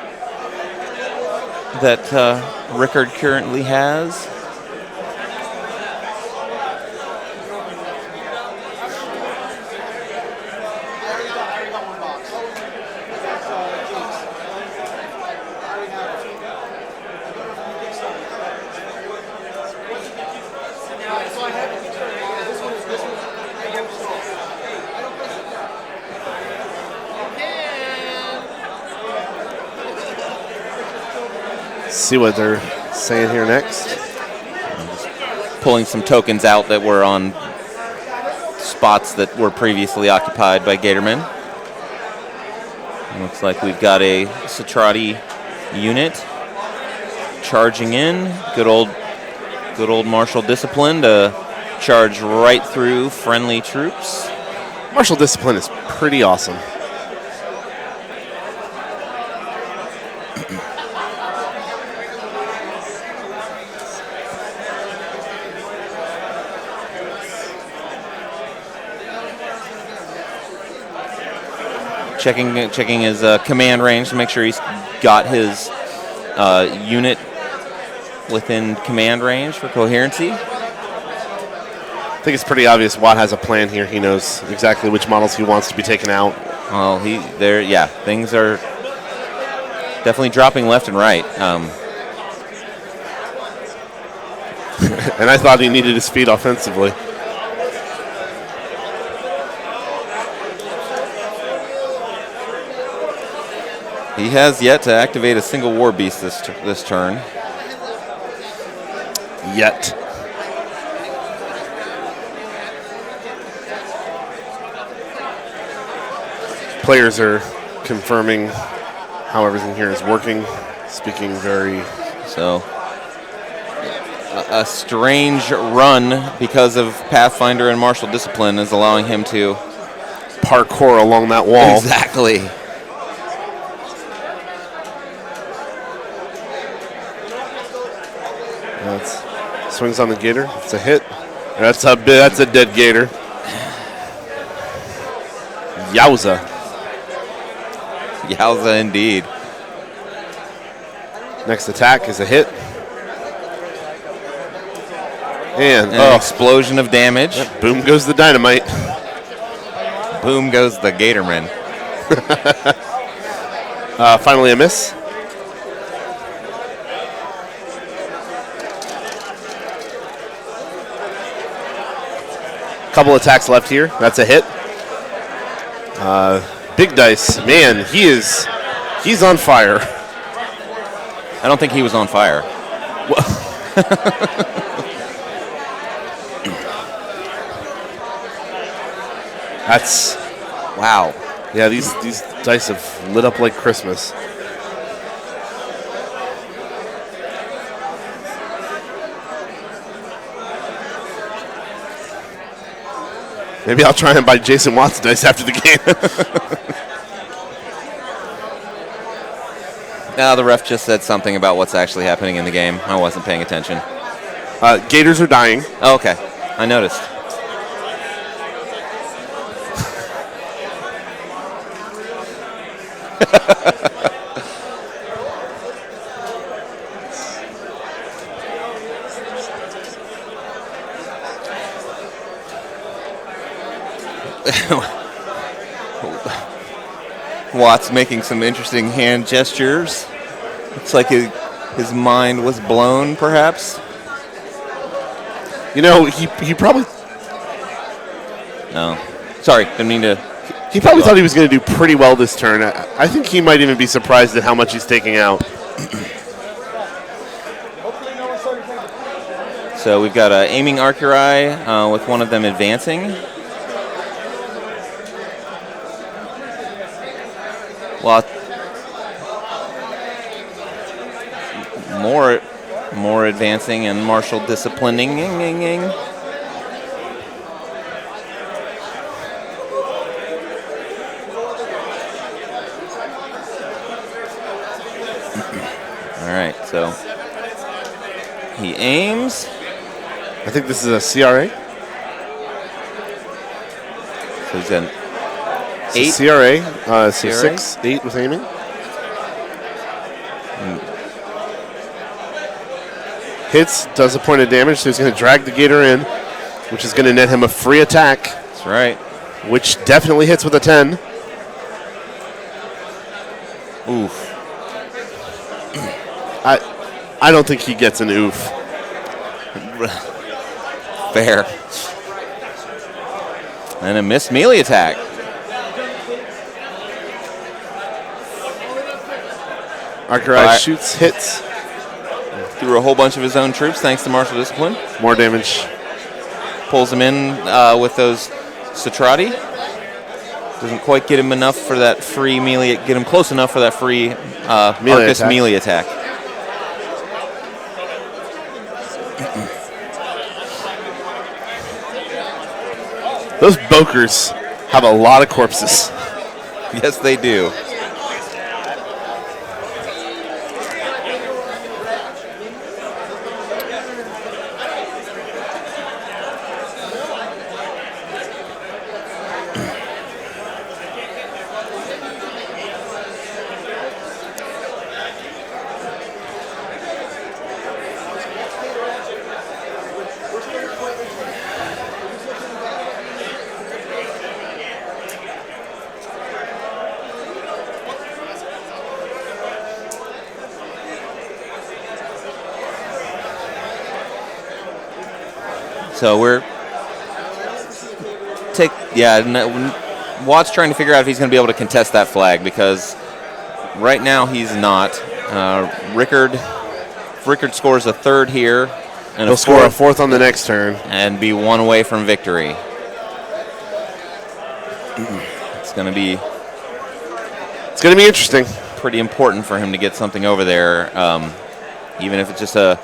that Rickard currently has. see what they're saying here next. Pulling some tokens out that were on spots that were previously occupied by Gatormen. Looks like we've got a Satrati unit charging in. Good old martial discipline to charge right through friendly troops. Martial discipline is pretty awesome. Checking his command range to make sure he's got his unit within command range for coherency. I think it's pretty obvious Watt has a plan here. He knows exactly which models he wants to be taken out. Well, things are definitely dropping left and right. And I thought he needed his speed offensively. He has yet to activate a single war beast this turn. Yet. Players are confirming how everything here is working, speaking very... So, a strange run because of Pathfinder and martial discipline is allowing him to... parkour along that wall. Exactly. Swings on the gator. It's a hit. That's a dead gator. Yowza. Yowza indeed. Next attack is a hit. And an explosion of damage. Boom goes the dynamite. Boom goes the Gatorman. Finally a miss. Couple attacks left here. That's a hit. Big Dice, man, he's on fire. I don't think he was on fire. That's wow. Yeah, these dice have lit up like Christmas. Maybe I'll try and buy Jason Watts dice after the game. The ref just said something about what's actually happening in the game. I wasn't paying attention. Gators are dying. Oh, okay. I noticed. Watts making some interesting hand gestures. Looks like his mind was blown, perhaps. You know, he probably... No. Sorry, didn't mean to... He probably thought he was going to do pretty well this turn. I think he might even be surprised at how much he's taking out. So we've got aiming Arcurai with one of them advancing. Well, more advancing and martial disciplining. All right, so he aims. I think this is a CRA. So he's got It's CRA, so 6, 8 with aiming. Hits, does a point of damage, so he's going to drag the gator in, which is going to net him a free attack. That's right. Which definitely hits with a 10. Oof. I don't think he gets an oof. Fair. And a missed melee attack. Arcurai shoots, hits. through a whole bunch of his own troops thanks to martial discipline. More damage. Pulls him in with those Satrati. Doesn't quite get him enough for that free melee. Get him close enough for that free Arcus melee attack. Those Bokers have a lot of corpses. Yes, they do. So Watt's trying to figure out if he's going to be able to contest that flag because right now he's not. Rickard scores a third here, and he'll score a fourth on the next turn, and be one away from victory. It's going to be interesting. Pretty important for him to get something over there, even if it's just a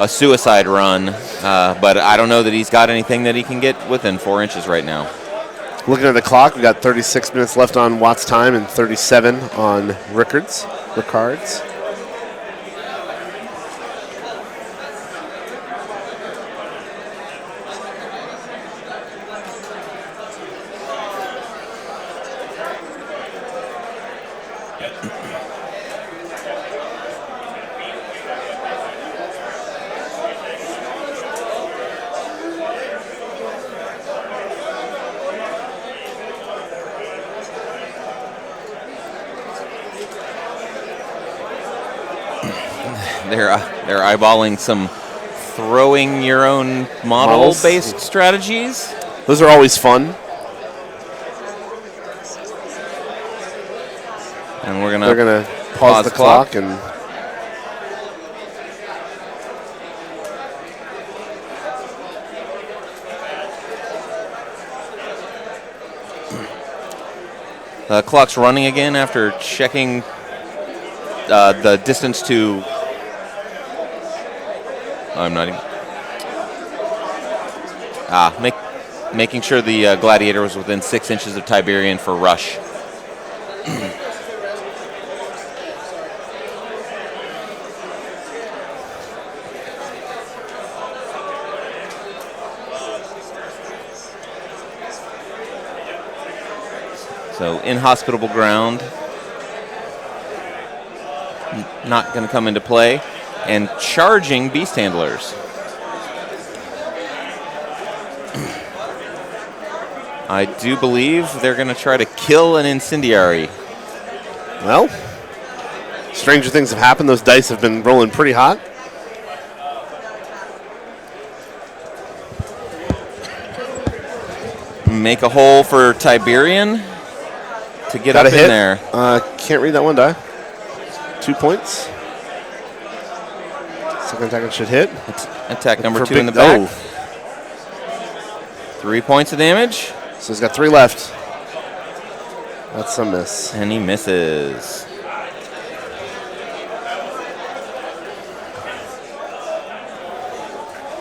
suicide run, but I don't know that he's got anything that he can get within 4 inches right now. Looking at the clock, we've got 36 minutes left on Watt's time and 37 on Rickard's. They're eyeballing some throwing your own model-based strategies. Those are always fun. And they're gonna pause the clock and the clock's running again after checking the distance to. I'm not even. Making sure the gladiator was within 6 inches of Tiberian for rush. So inhospitable ground, not going to come into play. And charging beast handlers. I do believe they're going to try to kill an incendiary. Well, stranger things have happened. Those dice have been rolling pretty hot. Make a hole for Tiberian to get up in there. Can't read that one die. 2 points. Second attack should hit. Attack number 2 in the back. 3 points of damage. So he's got 3 left. That's a miss. And he misses.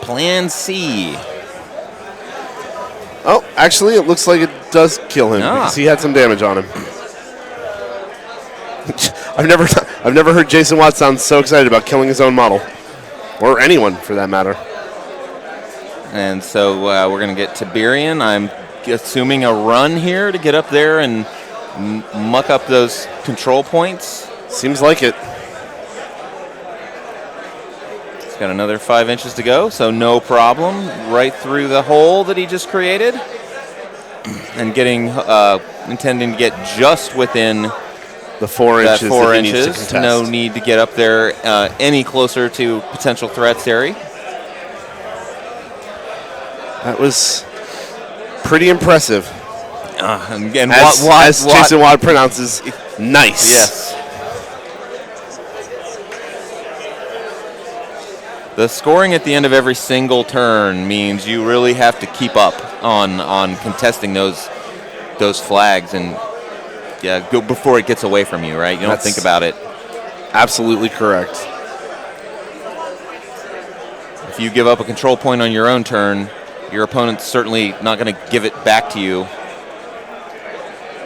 Plan C. Oh, actually, it looks like it does kill him because he had some damage on him. I've never heard Jason Watt sound so excited about killing his own model. Or anyone, for that matter. And so we're going to get Tiberian. I'm assuming a run here to get up there and muck up those control points. Seems like it. He's got another 5 inches to go, so no problem. Right through the hole that he just created. And intending to get just within the 4 inches. 4 inches. No need to get up there any closer to potential threats, Harry. That was pretty impressive. Again, as Jason Watt pronounces, nice. Yes. The scoring at the end of every single turn means you really have to keep up on contesting those flags and go before it gets away from you, right? You don't think about it. Absolutely correct. If you give up a control point on your own turn, your opponent's certainly not going to give it back to you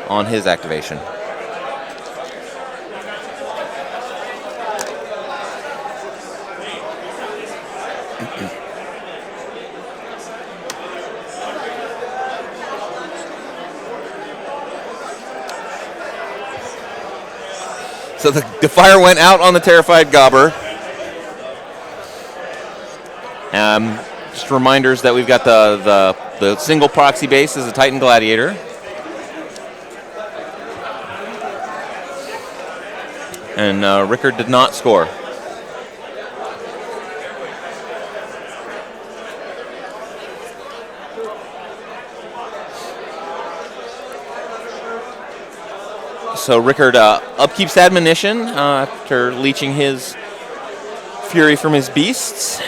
on his activation. So the fire went out on the terrified Gobber. Just reminders that we've got the single proxy base as a Titan Gladiator. And Rickard did not score. So Rickard upkeeps admonition after leeching his fury from his beasts.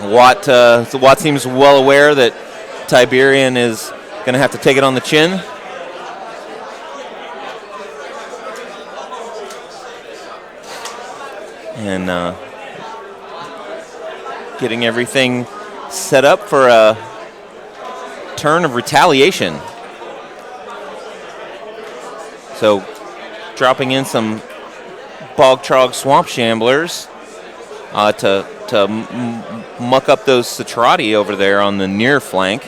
Watt seems well aware that Tiberian is going to have to take it on the chin. And getting everything set up for a turn of retaliation. So dropping in some Bog Trog Swamp Shamblers to muck up those Citrati over there on the near flank.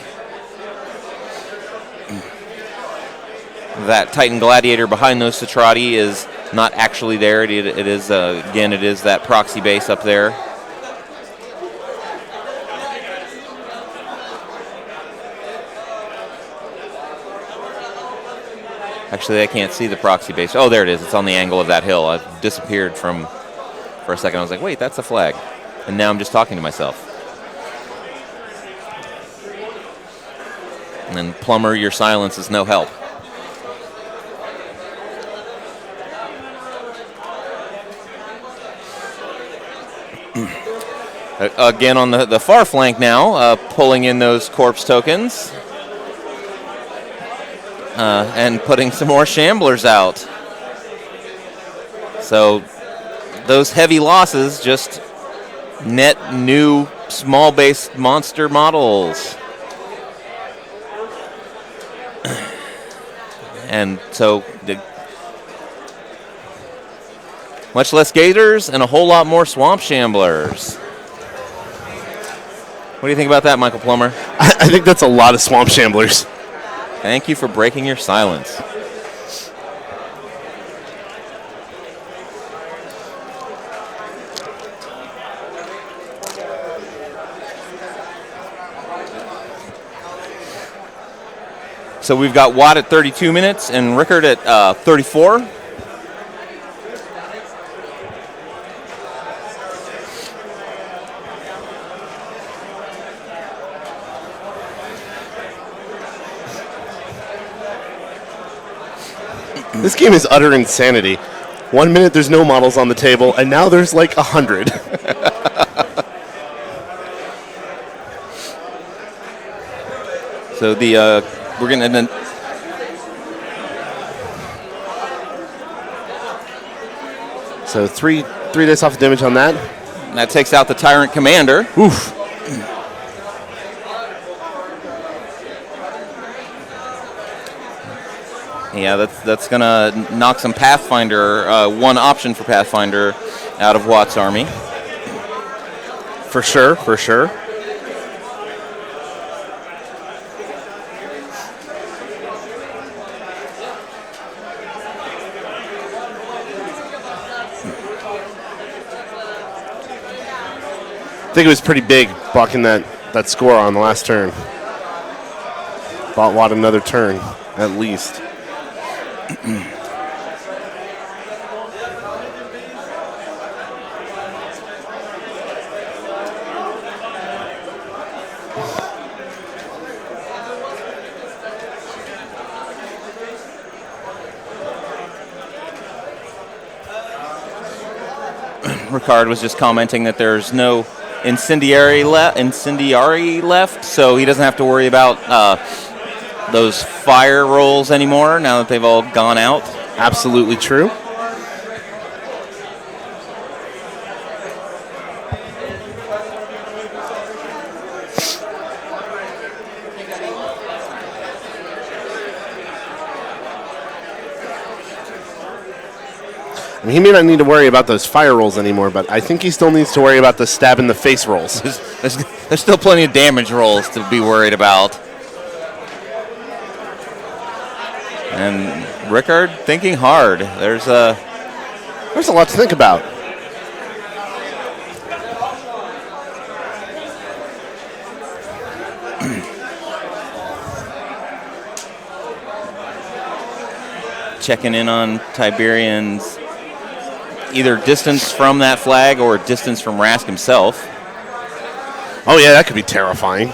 That Titan Gladiator behind those Citrati is not actually there. It is again, it is that proxy base up there. Actually, I can't see the proxy base. Oh, there it is. It's on the angle of that hill. I've disappeared for a second. I was like, wait, that's a flag. And now I'm just talking to myself. And then, Plumber, your silence is no help. Again, on the far flank now, pulling in those corpse tokens. And putting some more Shamblers out. So those heavy losses just net new small-based monster models. And so much less Gators and a whole lot more Swamp Shamblers. What do you think about that, Michael Plummer? I think that's a lot of Swamp Shamblers. Thank you for breaking your silence. So we've got Watt at 32 minutes and Rickard at 34. This game is utter insanity. 1 minute there's no models on the table, and now there's like 100. So we're gonna So three dice off the damage on that. that takes out the Tyrant Commander. Oof. Yeah, that's gonna knock some Pathfinder, one option for Pathfinder, out of Watt's army. For sure, for sure. I think it was pretty big blocking that score on the last turn. Bought Watt another turn, at least. Rickard was just commenting that there's no incendiary left, so he doesn't have to worry about those fire rolls anymore now that they've all gone out. Absolutely true. I mean, he may not need to worry about those fire rolls anymore, but I think he still needs to worry about the stab in the face rolls. There's still plenty of damage rolls to be worried about. And Rickard thinking hard. There's a lot to think about. Checking in on Tiberian's either distance from that flag or distance from Rask himself. Oh yeah, that could be terrifying.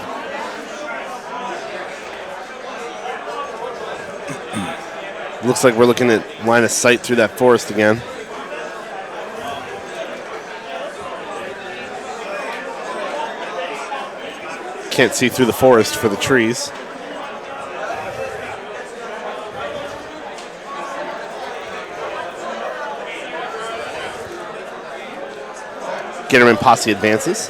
Looks like we're looking at line of sight through that forest again. Can't see through the forest for the trees. Getterman posse advances.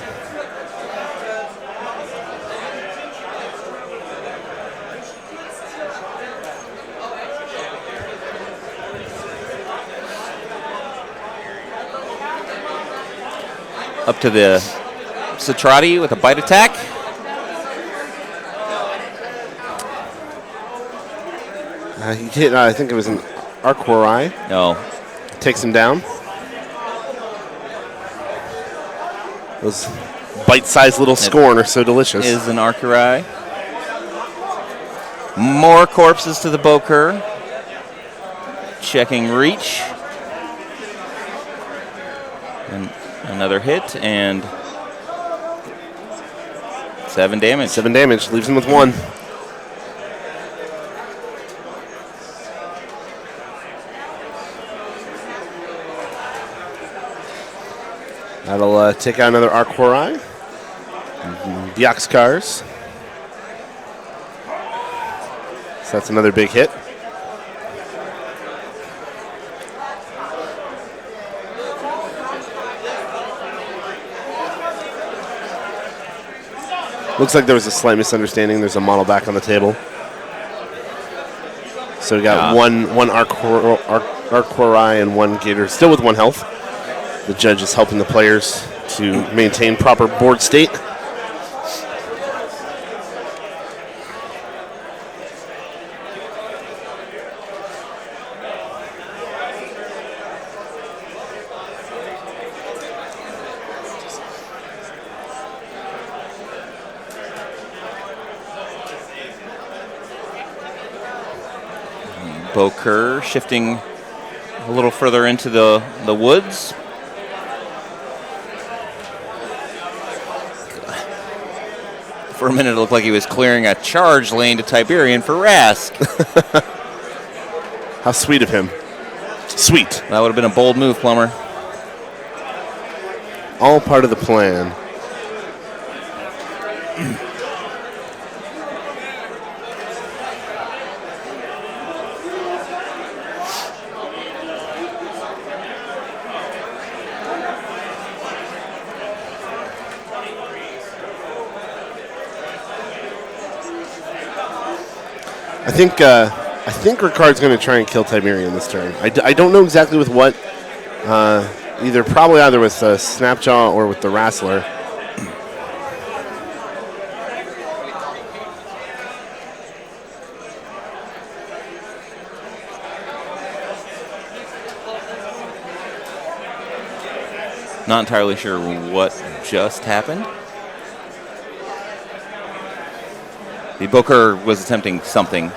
Up to the Citrati with a bite attack. He hit, I think it was an Arquorai. No. Takes him down. Those bite-sized little Skorne are so delicious. Is an Arquorai. More corpses to the Bokur. Checking reach. And another hit, and 7 damage. 7 damage, leaves him with 1. That'll take out another Arquorai. Byaxkars. So that's another big hit. Looks like there was a slight misunderstanding. There's a model back on the table. So we got one Arquorai and 1 Gator, still with 1 health. The judge is helping the players to maintain proper board state. Bokur shifting a little further into the woods. For a minute, it looked like he was clearing a charge lane to Tiberian for Rask. How sweet of him. Sweet. That would have been a bold move, Plummer. All part of the plan. I think Rickard's going to try and kill Tiberian this turn. I don't know exactly with what. Probably either with Snapjaw or with the Wrestler. Not entirely sure what just happened. The Bokur was attempting something,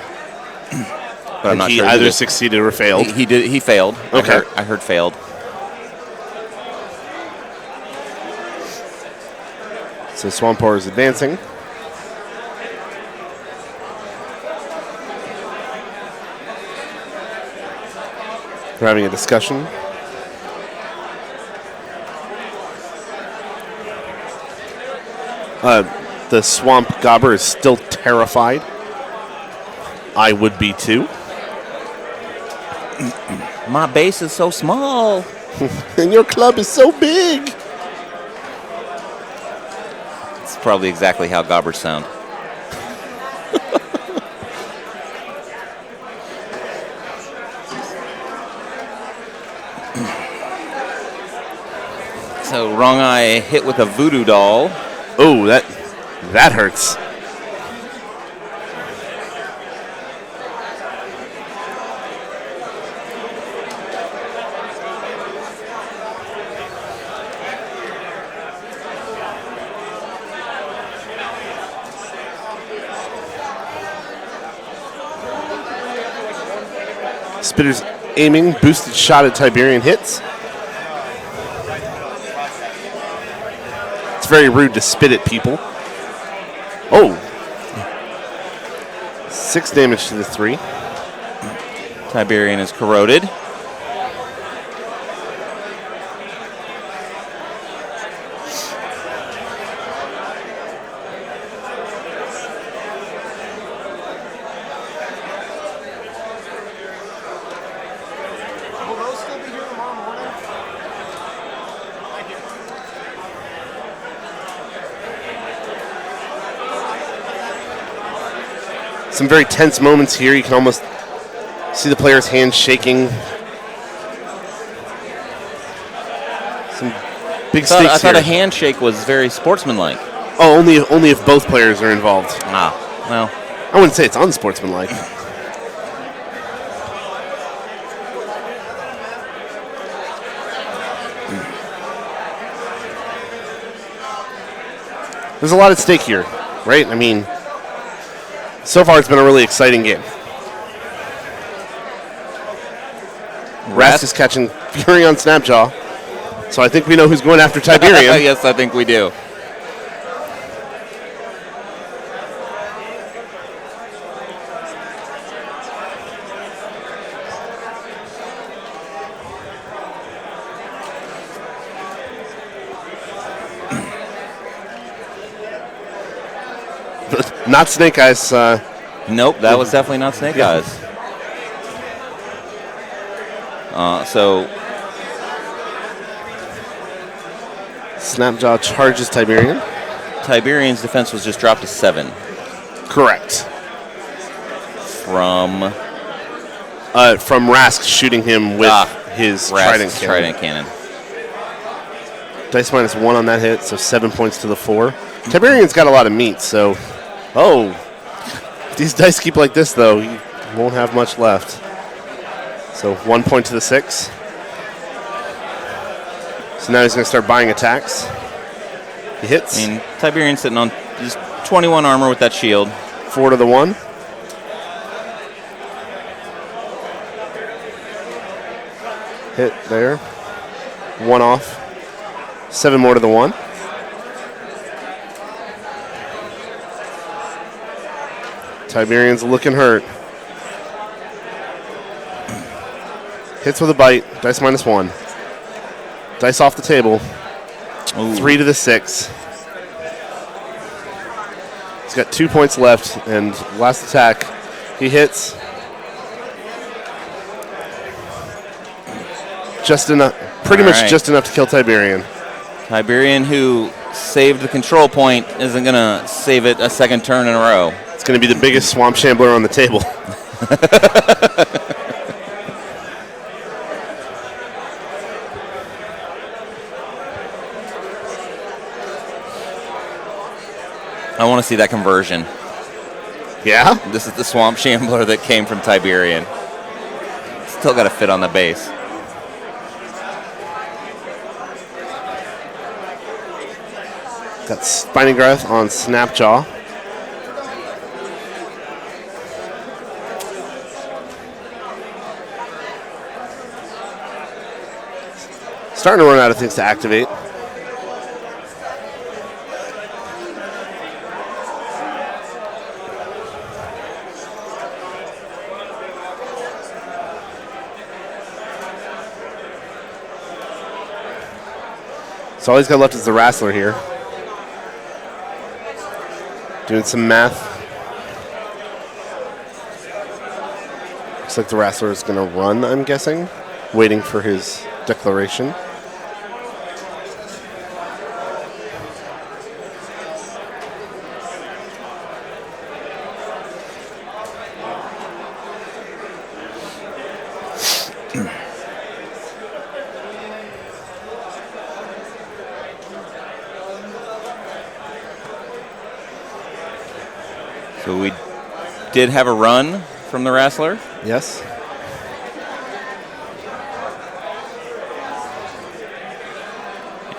but I'm not sure. He either succeeded or failed. He did. He failed. Okay. I heard failed. So Swampor is advancing. They're having a discussion. The Swamp Gobber is still terrified. I would be too. My base is so small. And your club is so big. It's probably exactly how gobbers sound. So Wrong Eye hit with a voodoo doll. Oh, that hurts. Spitter's aiming, boosted shot at Tiberian hits. It's very rude to spit at people. Oh. 6 damage to the 3. Tiberian is corroded. Some very tense moments here. You can almost see the player's hands shaking. Some big stakes I thought here. a handshake was very sportsmanlike. Oh, only if both players are involved. Ah, well. I wouldn't say it's unsportsmanlike. There's a lot at stake here, right? I mean, so far it's been a really exciting game. Rask is catching Fury on Snapjaw, so I think we know who's going after Tiberian. Yes, I think we do. Not Snake Eyes. Nope, that was definitely not Snake Eyes. So Snapjaw charges Tiberian. Tiberian's defense was just dropped to 7 Correct. from Rask shooting him with his Rask's trident cannon. trident cannon. Dice -1 on that hit, so 7 points to the 4. Tiberian's got a lot of meat, so... Oh. If these dice keep like this, though, you won't have much left. So 1 point to the 6. So now he's going to start buying attacks. He hits. I mean, Tiberian's sitting on just 21 armor with that shield. 4 to the 1. Hit there. 1 off. 7 more to the 1. Tiberian's looking hurt. Hits with a bite. Dice -1. Dice off the table. Ooh. 3 to the 6. He's got 2 points left, and last attack, he hits. Just enough, pretty much just enough to kill Tiberian. Tiberian, who saved the control point, isn't going to save it a second turn in a row. It's going to be the biggest Swamp Shambler on the table. I want to see that conversion. Yeah? This is the Swamp Shambler that came from Tiberian. Still got to fit on the base. Got Spiny Growth on Snapjaw. Starting to run out of things to activate. So all he's got left is the Wrestler here. Doing some math. Looks like the wrestler is going to run, I'm guessing. Waiting for his declaration. So we did have a run from the wrestler. Yes.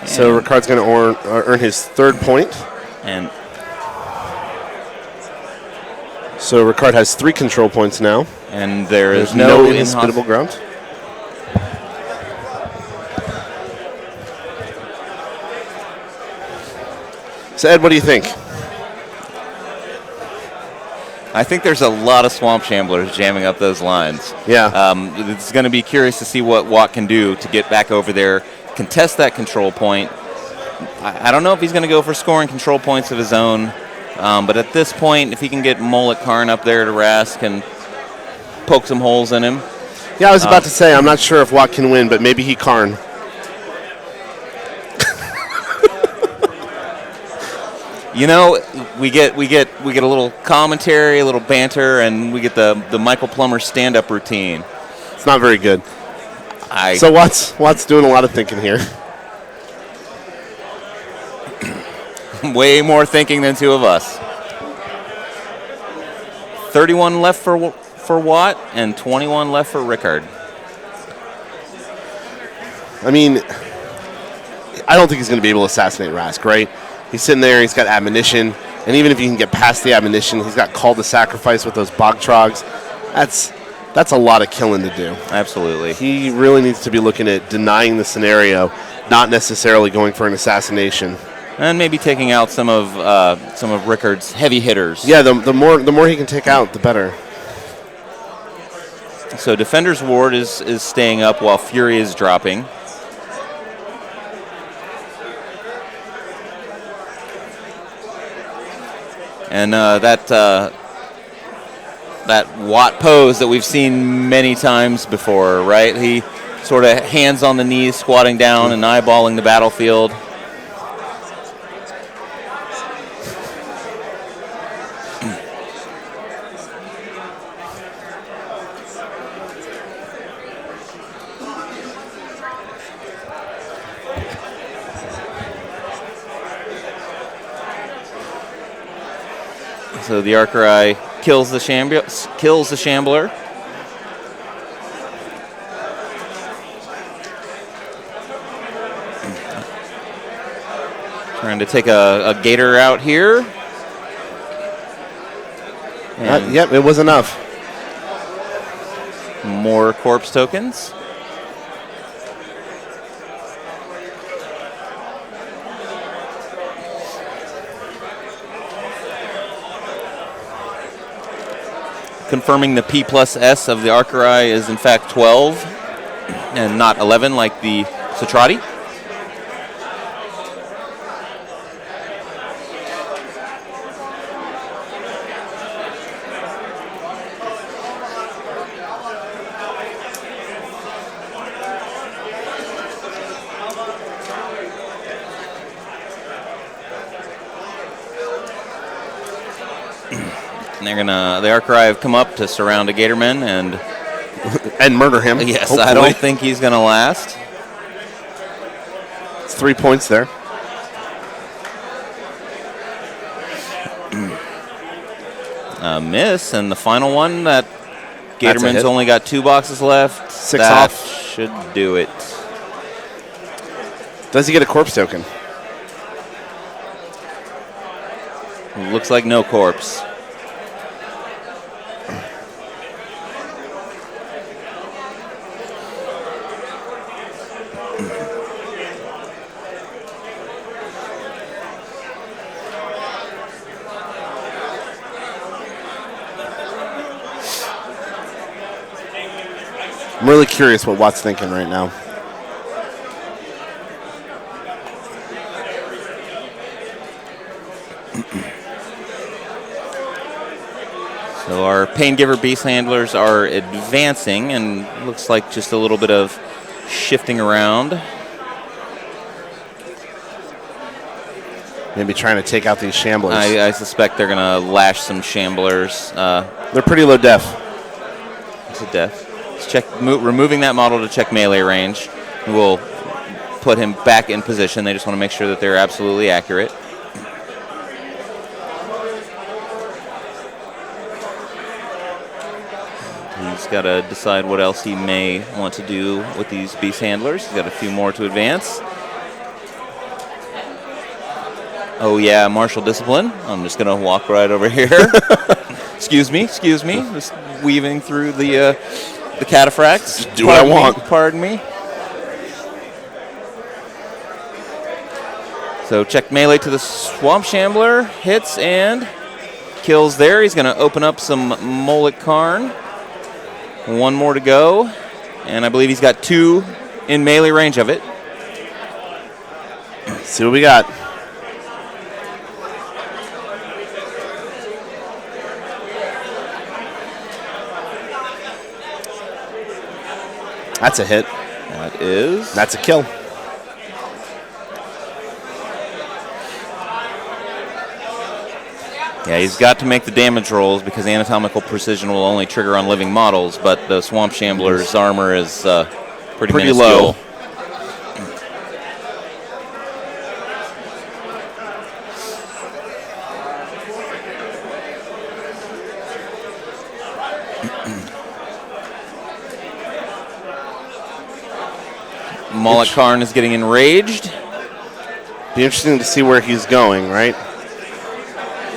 So Rickard's going to earn his third point. And so Rickard has 3 control points now. And there's no inhospitable ground. So Ed, what do you think? I think there's a lot of Swamp Shamblers jamming up those lines. Yeah. It's going to be curious to see what Watt can do to get back over there, contest that control point. I don't know if he's going to go for scoring control points of his own, but at this point, if he can get Mullet Karn up there to Rask and poke some holes in him. Yeah, I was about to say, I'm not sure if Watt can win, but maybe he Karn. You know, we get a little commentary, a little banter, and we get the Michael Plummer stand-up routine. It's not very good. So Watt's doing a lot of thinking here. Way more thinking than 2 of us. 31 left for Watt and 21 left for Rickard. I mean, I don't think he's going to be able to assassinate Rask, right? He's sitting there, he's got admonition, and even if you can get past the admonition, he's got call to sacrifice with those bog trogs. That's a lot of killing to do. Absolutely. He really needs to be looking at denying the scenario, not necessarily going for an assassination. And maybe taking out some of Rickard's heavy hitters. Yeah, the more he can take out, the better. So Defender's Ward is staying up while Fury is dropping. And that Watt pose that we've seen many times before, right? He sort of hands on the knees, squatting down and eyeballing the battlefield. So the Archerai kills the Shambler. Trying to take a Gator out here. Yep, it was enough. More corpse tokens. Confirming the P+S of the Archerai is in fact 12 and not 11 like the Satrati. And the Archerai have come up to surround a Gatorman and murder him. Yes, hopefully. I don't think he's going to last. It's 3 points there. Miss, and the final one, that Gatorman's only got 2 boxes left. 6 that off. Should do it. Does he get a corpse token? Looks like no corpse. I'm really curious what Watt's thinking right now. So our Pain Giver Beast Handlers are advancing, and looks like just a little bit of shifting around. Maybe trying to take out these Shamblers. I suspect they're going to lash some Shamblers. They're pretty low def. To death. Let's removing that model to check melee range. We'll put him back in position. They just want to make sure that they're absolutely accurate. He's got to decide what else he may want to do with these beast handlers. He's got a few more to advance. Oh yeah, martial discipline. I'm just going to walk right over here. Excuse me. Just weaving through the cataphracts. Just do what I want. Pardon me. So check melee to the Swamp Shambler. Hits and kills there. He's going to open up some Moloch Karn. One more to go. And I believe he's got 2 in melee range of it. Let's see what we got. That's a hit. That is. That's a kill. Yeah, he's got to make the damage rolls because anatomical precision will only trigger on living models, but the Swamp Shambler's armor is pretty low. Moloch Karn is getting enraged. Be interesting to see where he's going, right?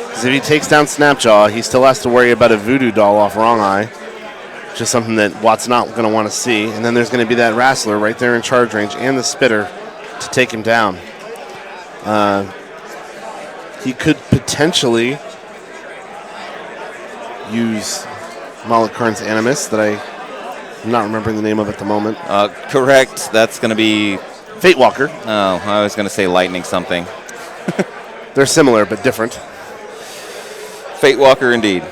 Because if he takes down Snapjaw, he still has to worry about a voodoo doll off Wrong Eye, which is something that Watt's not going to want to see. And then there's going to be that Wrestler right there in charge range and the Spitter to take him down. He could potentially use Moloch Karn's Animus that I'm not remembering the name of at the moment. Correct. That's going to be Fate Walker. Oh, I was going to say lightning something. They're similar but different. Fate Walker indeed.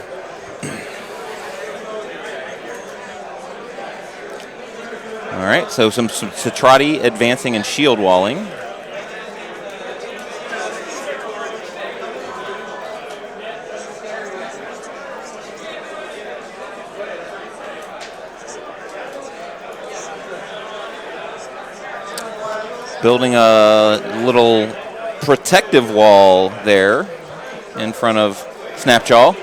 All right, so some Satrati advancing and shield walling. Building a little protective wall there in front of Snapjaw.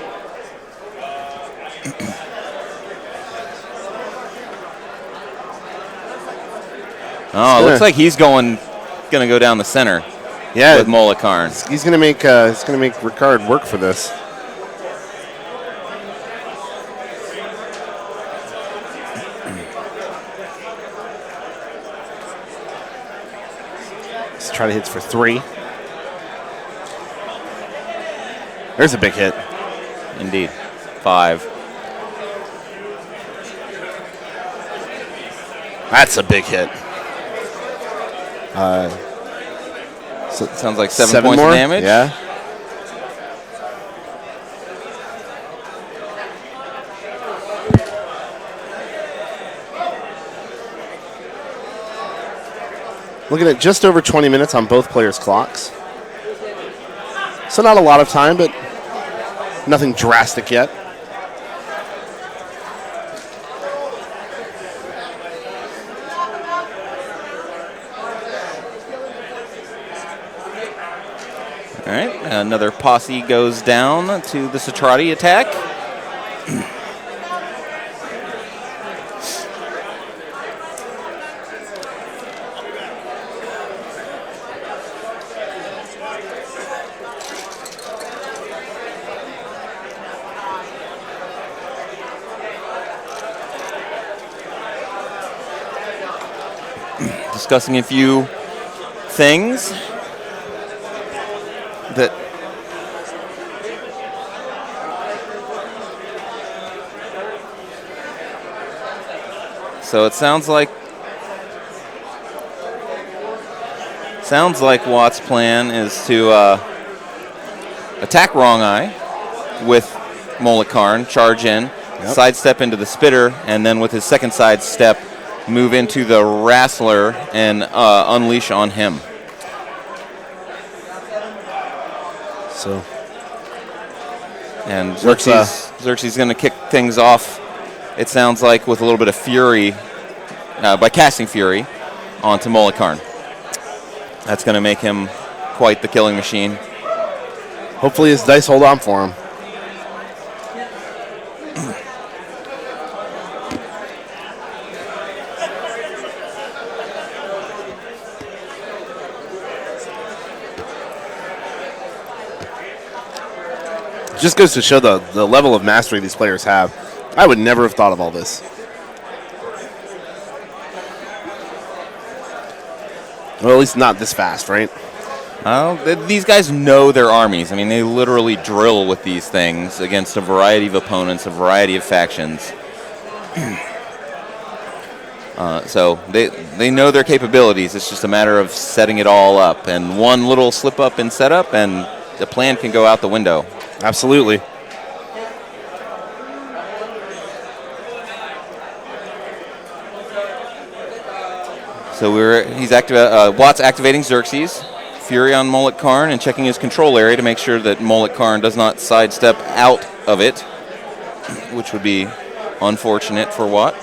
Oh, it looks like he's gonna go down the center. Yeah, with Moloch Karn. He's gonna make Rickard work for this. Let's try to hit for 3. There's a big hit. Indeed. 5. That's a big hit. So it sounds like 7 points more? of damage. Yeah. Looking at just over 20 minutes on both players' clocks. So not a lot of time, but nothing drastic yet. All right, another posse goes down to the Satrati attack. Discussing a few things that so it sounds like Watt's plan is to attack Wrong Eye with Karn, charge in, sidestep into the spitter, and then with his second sidestep, move into the Wrestler and unleash on him. So, and Xerxes going to kick things off, it sounds like, with a little bit of fury, by casting fury onto Karn. That's going to make him quite the killing machine. Hopefully his dice hold on for him. Just goes to show the level of mastery these players have. I would never have thought of all this. Well, at least not this fast, right? These guys know their armies. I mean, they literally drill with these things against a variety of opponents, a variety of factions. So they know their capabilities. It's just a matter of setting it all up. And one little slip up in setup, and the plan can go out the window. Absolutely. So Watt's activating Xerxes, Fury on Karn, and checking his control area to make sure that Karn does not sidestep out of it, which would be unfortunate for Watt.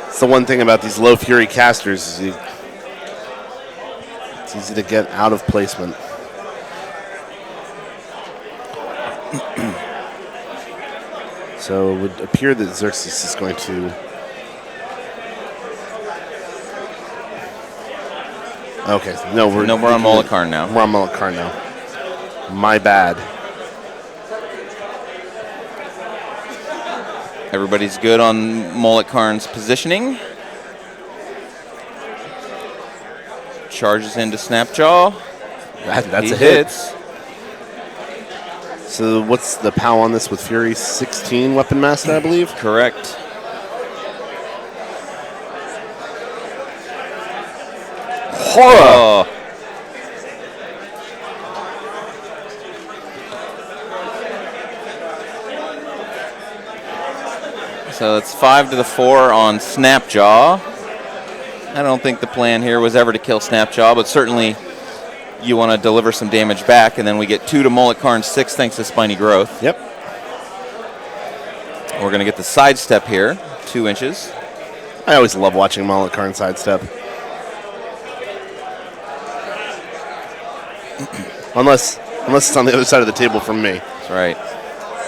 It's the one thing about these low Fury casters is it's easy to get out of placement. So it would appear that Xerxes is going to... Okay, no, we're on Karn now. We're on Karn now. My bad. Everybody's good on Karn's positioning. Charges into Snapjaw. That's a hit. So what's the POW on this with Fury? 16 weapon master, I believe? Correct. Horror! So it's 5-4 on Snapjaw. I don't think the plan here was ever to kill Snapjaw, but certainly you want to deliver some damage back, and then we get 2 to Karn 6 thanks to Spiny Growth. Yep. We're going to get the sidestep here, 2 inches. I always love watching Karn sidestep. Unless it's on the other side of the table from me. That's right.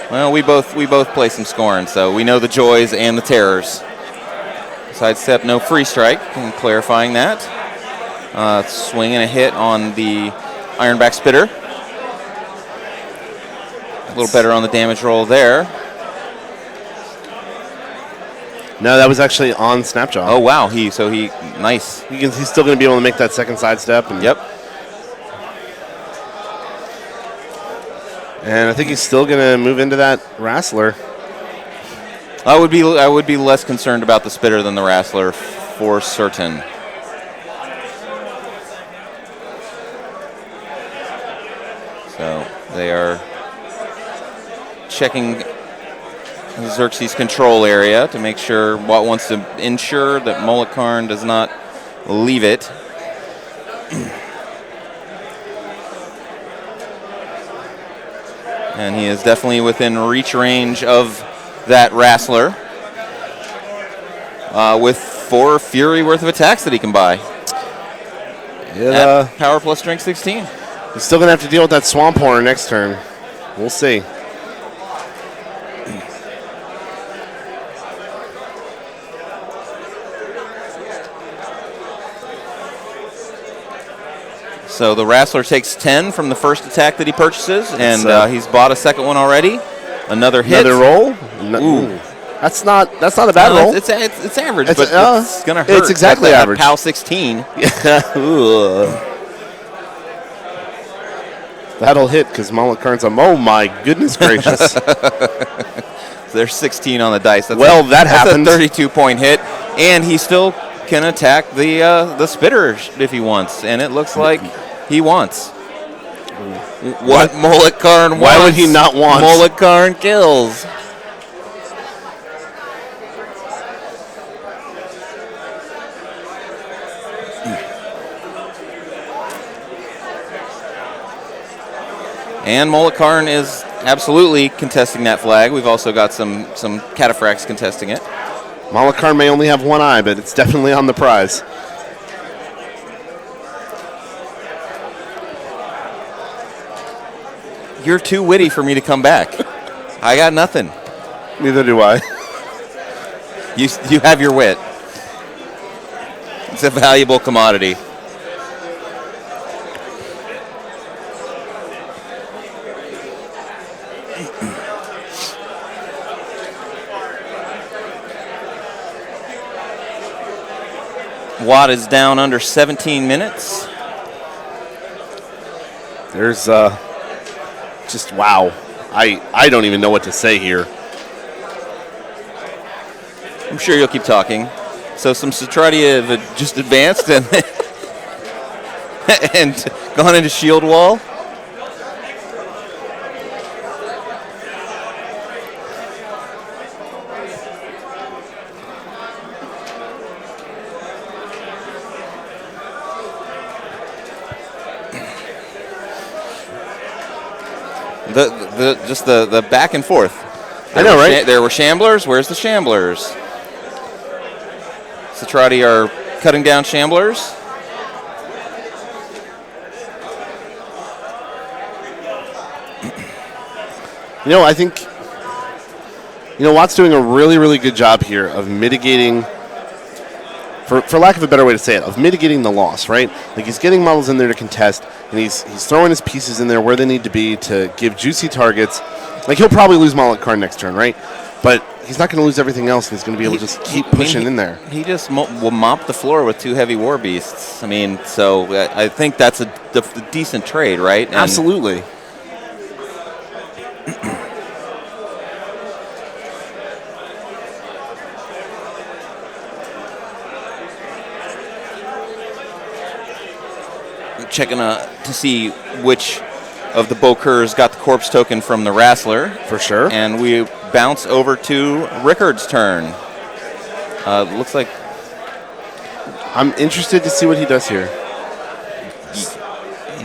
Well, we both play some Skorne, so we know the joys and the terrors. Sidestep, no free strike, and clarifying that. Swing and a hit on the Ironback Spitter. A little better on the damage roll there. No, that was actually on Snapjaw. Oh, wow. Nice. He's still going to be able to make that second sidestep. Yep. And I think he's still going to move into that Wrestler. I would be less concerned about the Spitter than the Wrestler for certain. So they are checking Xerxes' control area to make sure Watt wants to ensure that Karn does not leave it. And he is definitely within reach range of that Wrestler with 4 Fury worth of attacks that he can buy. At power plus strength 16. He's still going to have to deal with that Swamp Horn next turn. We'll see. So the Wrestler takes 10 from the first attack that he purchases, and he's bought a second one already. Another hit. Another roll? Ooh. That's not a bad roll. It's average, but it's going to hurt. It's exactly average. POW 16. That'll hit because Karn's oh my goodness gracious. So there's 16 on the dice. That That's happened. a 32-point hit, and he still can attack the Spitter if he wants, and it looks like he wants. What Mullet Karn wants? Why would he not want? Mullet Karn kills. And Mullet Karn is absolutely contesting that flag. We've also got some cataphracts contesting it. Mullet Karn may only have one eye, but it's definitely on the prize. You're too witty for me to come back. I got nothing. Neither do I. You have your wit. It's a valuable commodity. Watt is down under 17 minutes. There's just wow. I don't even know what to say here. I'm sure you'll keep talking. So some Satrati have just advanced and and gone into shield wall. The back and forth. I know, right? There were Shamblers. Where's the Shamblers? Satrati are cutting down Shamblers. I think Watt's doing a really, really good job here of mitigating, for lack of a better way to say it, of mitigating the loss, right? Like he's getting models in there to contest, and he's throwing his pieces in there where they need to be to give juicy targets. Like he'll probably lose Mullet Karn next turn, right? But he's not going to lose everything else, and he's going to be able to just keep pushing in there. He just will mop the floor with 2 heavy war beasts. I mean, so I think that's a decent trade, right? And absolutely. Checking to see which of the Bokers got the corpse token from the Wrestler. For sure. And we bounce over to Rickard's turn. Looks like... I'm interested to see what he does here.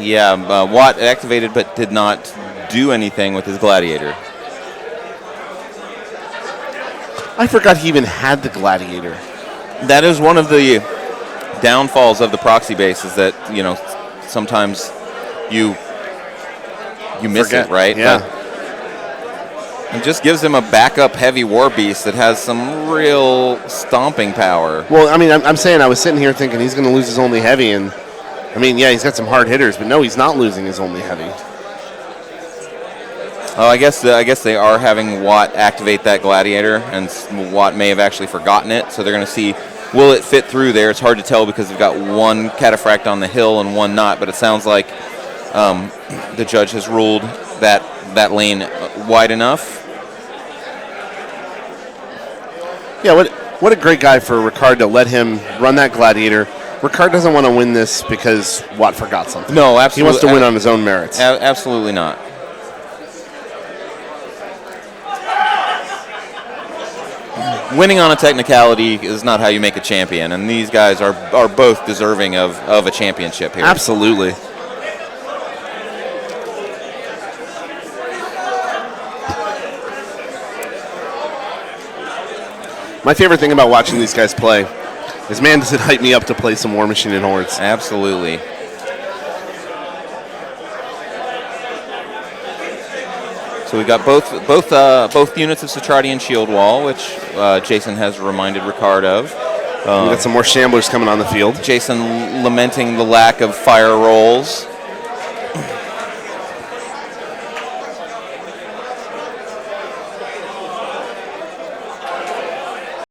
Yeah, Watt activated but did not do anything with his Gladiator. I forgot he even had the Gladiator. That is one of the downfalls of the proxy base, is that, sometimes you miss it, right? Yeah. But it just gives him a backup heavy war beast that has some real stomping power. Well, I mean, I'm saying I was sitting here thinking he's going to lose his only heavy, and I mean, yeah, he's got some hard hitters, but no, he's not losing his only heavy. Oh, I guess they are having Watt activate that Gladiator, and Watt may have actually forgotten it, so they're going to see, will it fit through there? It's hard to tell because they've got one cataphract on the hill and one not, but it sounds like the judge has ruled that lane wide enough. Yeah, what a great guy for Rickard to let him run that Gladiator. Rickard doesn't want to win this because Watt forgot something. No, absolutely. He wants to win on his own merits. Absolutely not. Winning on a technicality is not how you make a champion, and these guys are both deserving of a championship here. Absolutely. My favorite thing about watching these guys play is, man, does it hype me up to play some War Machine and Hordes. Absolutely. So we got both units of Satrati and Shield Wall, which Jason has reminded Rickard of. We got some more Shamblers coming on the field. Jason lamenting the lack of fire rolls.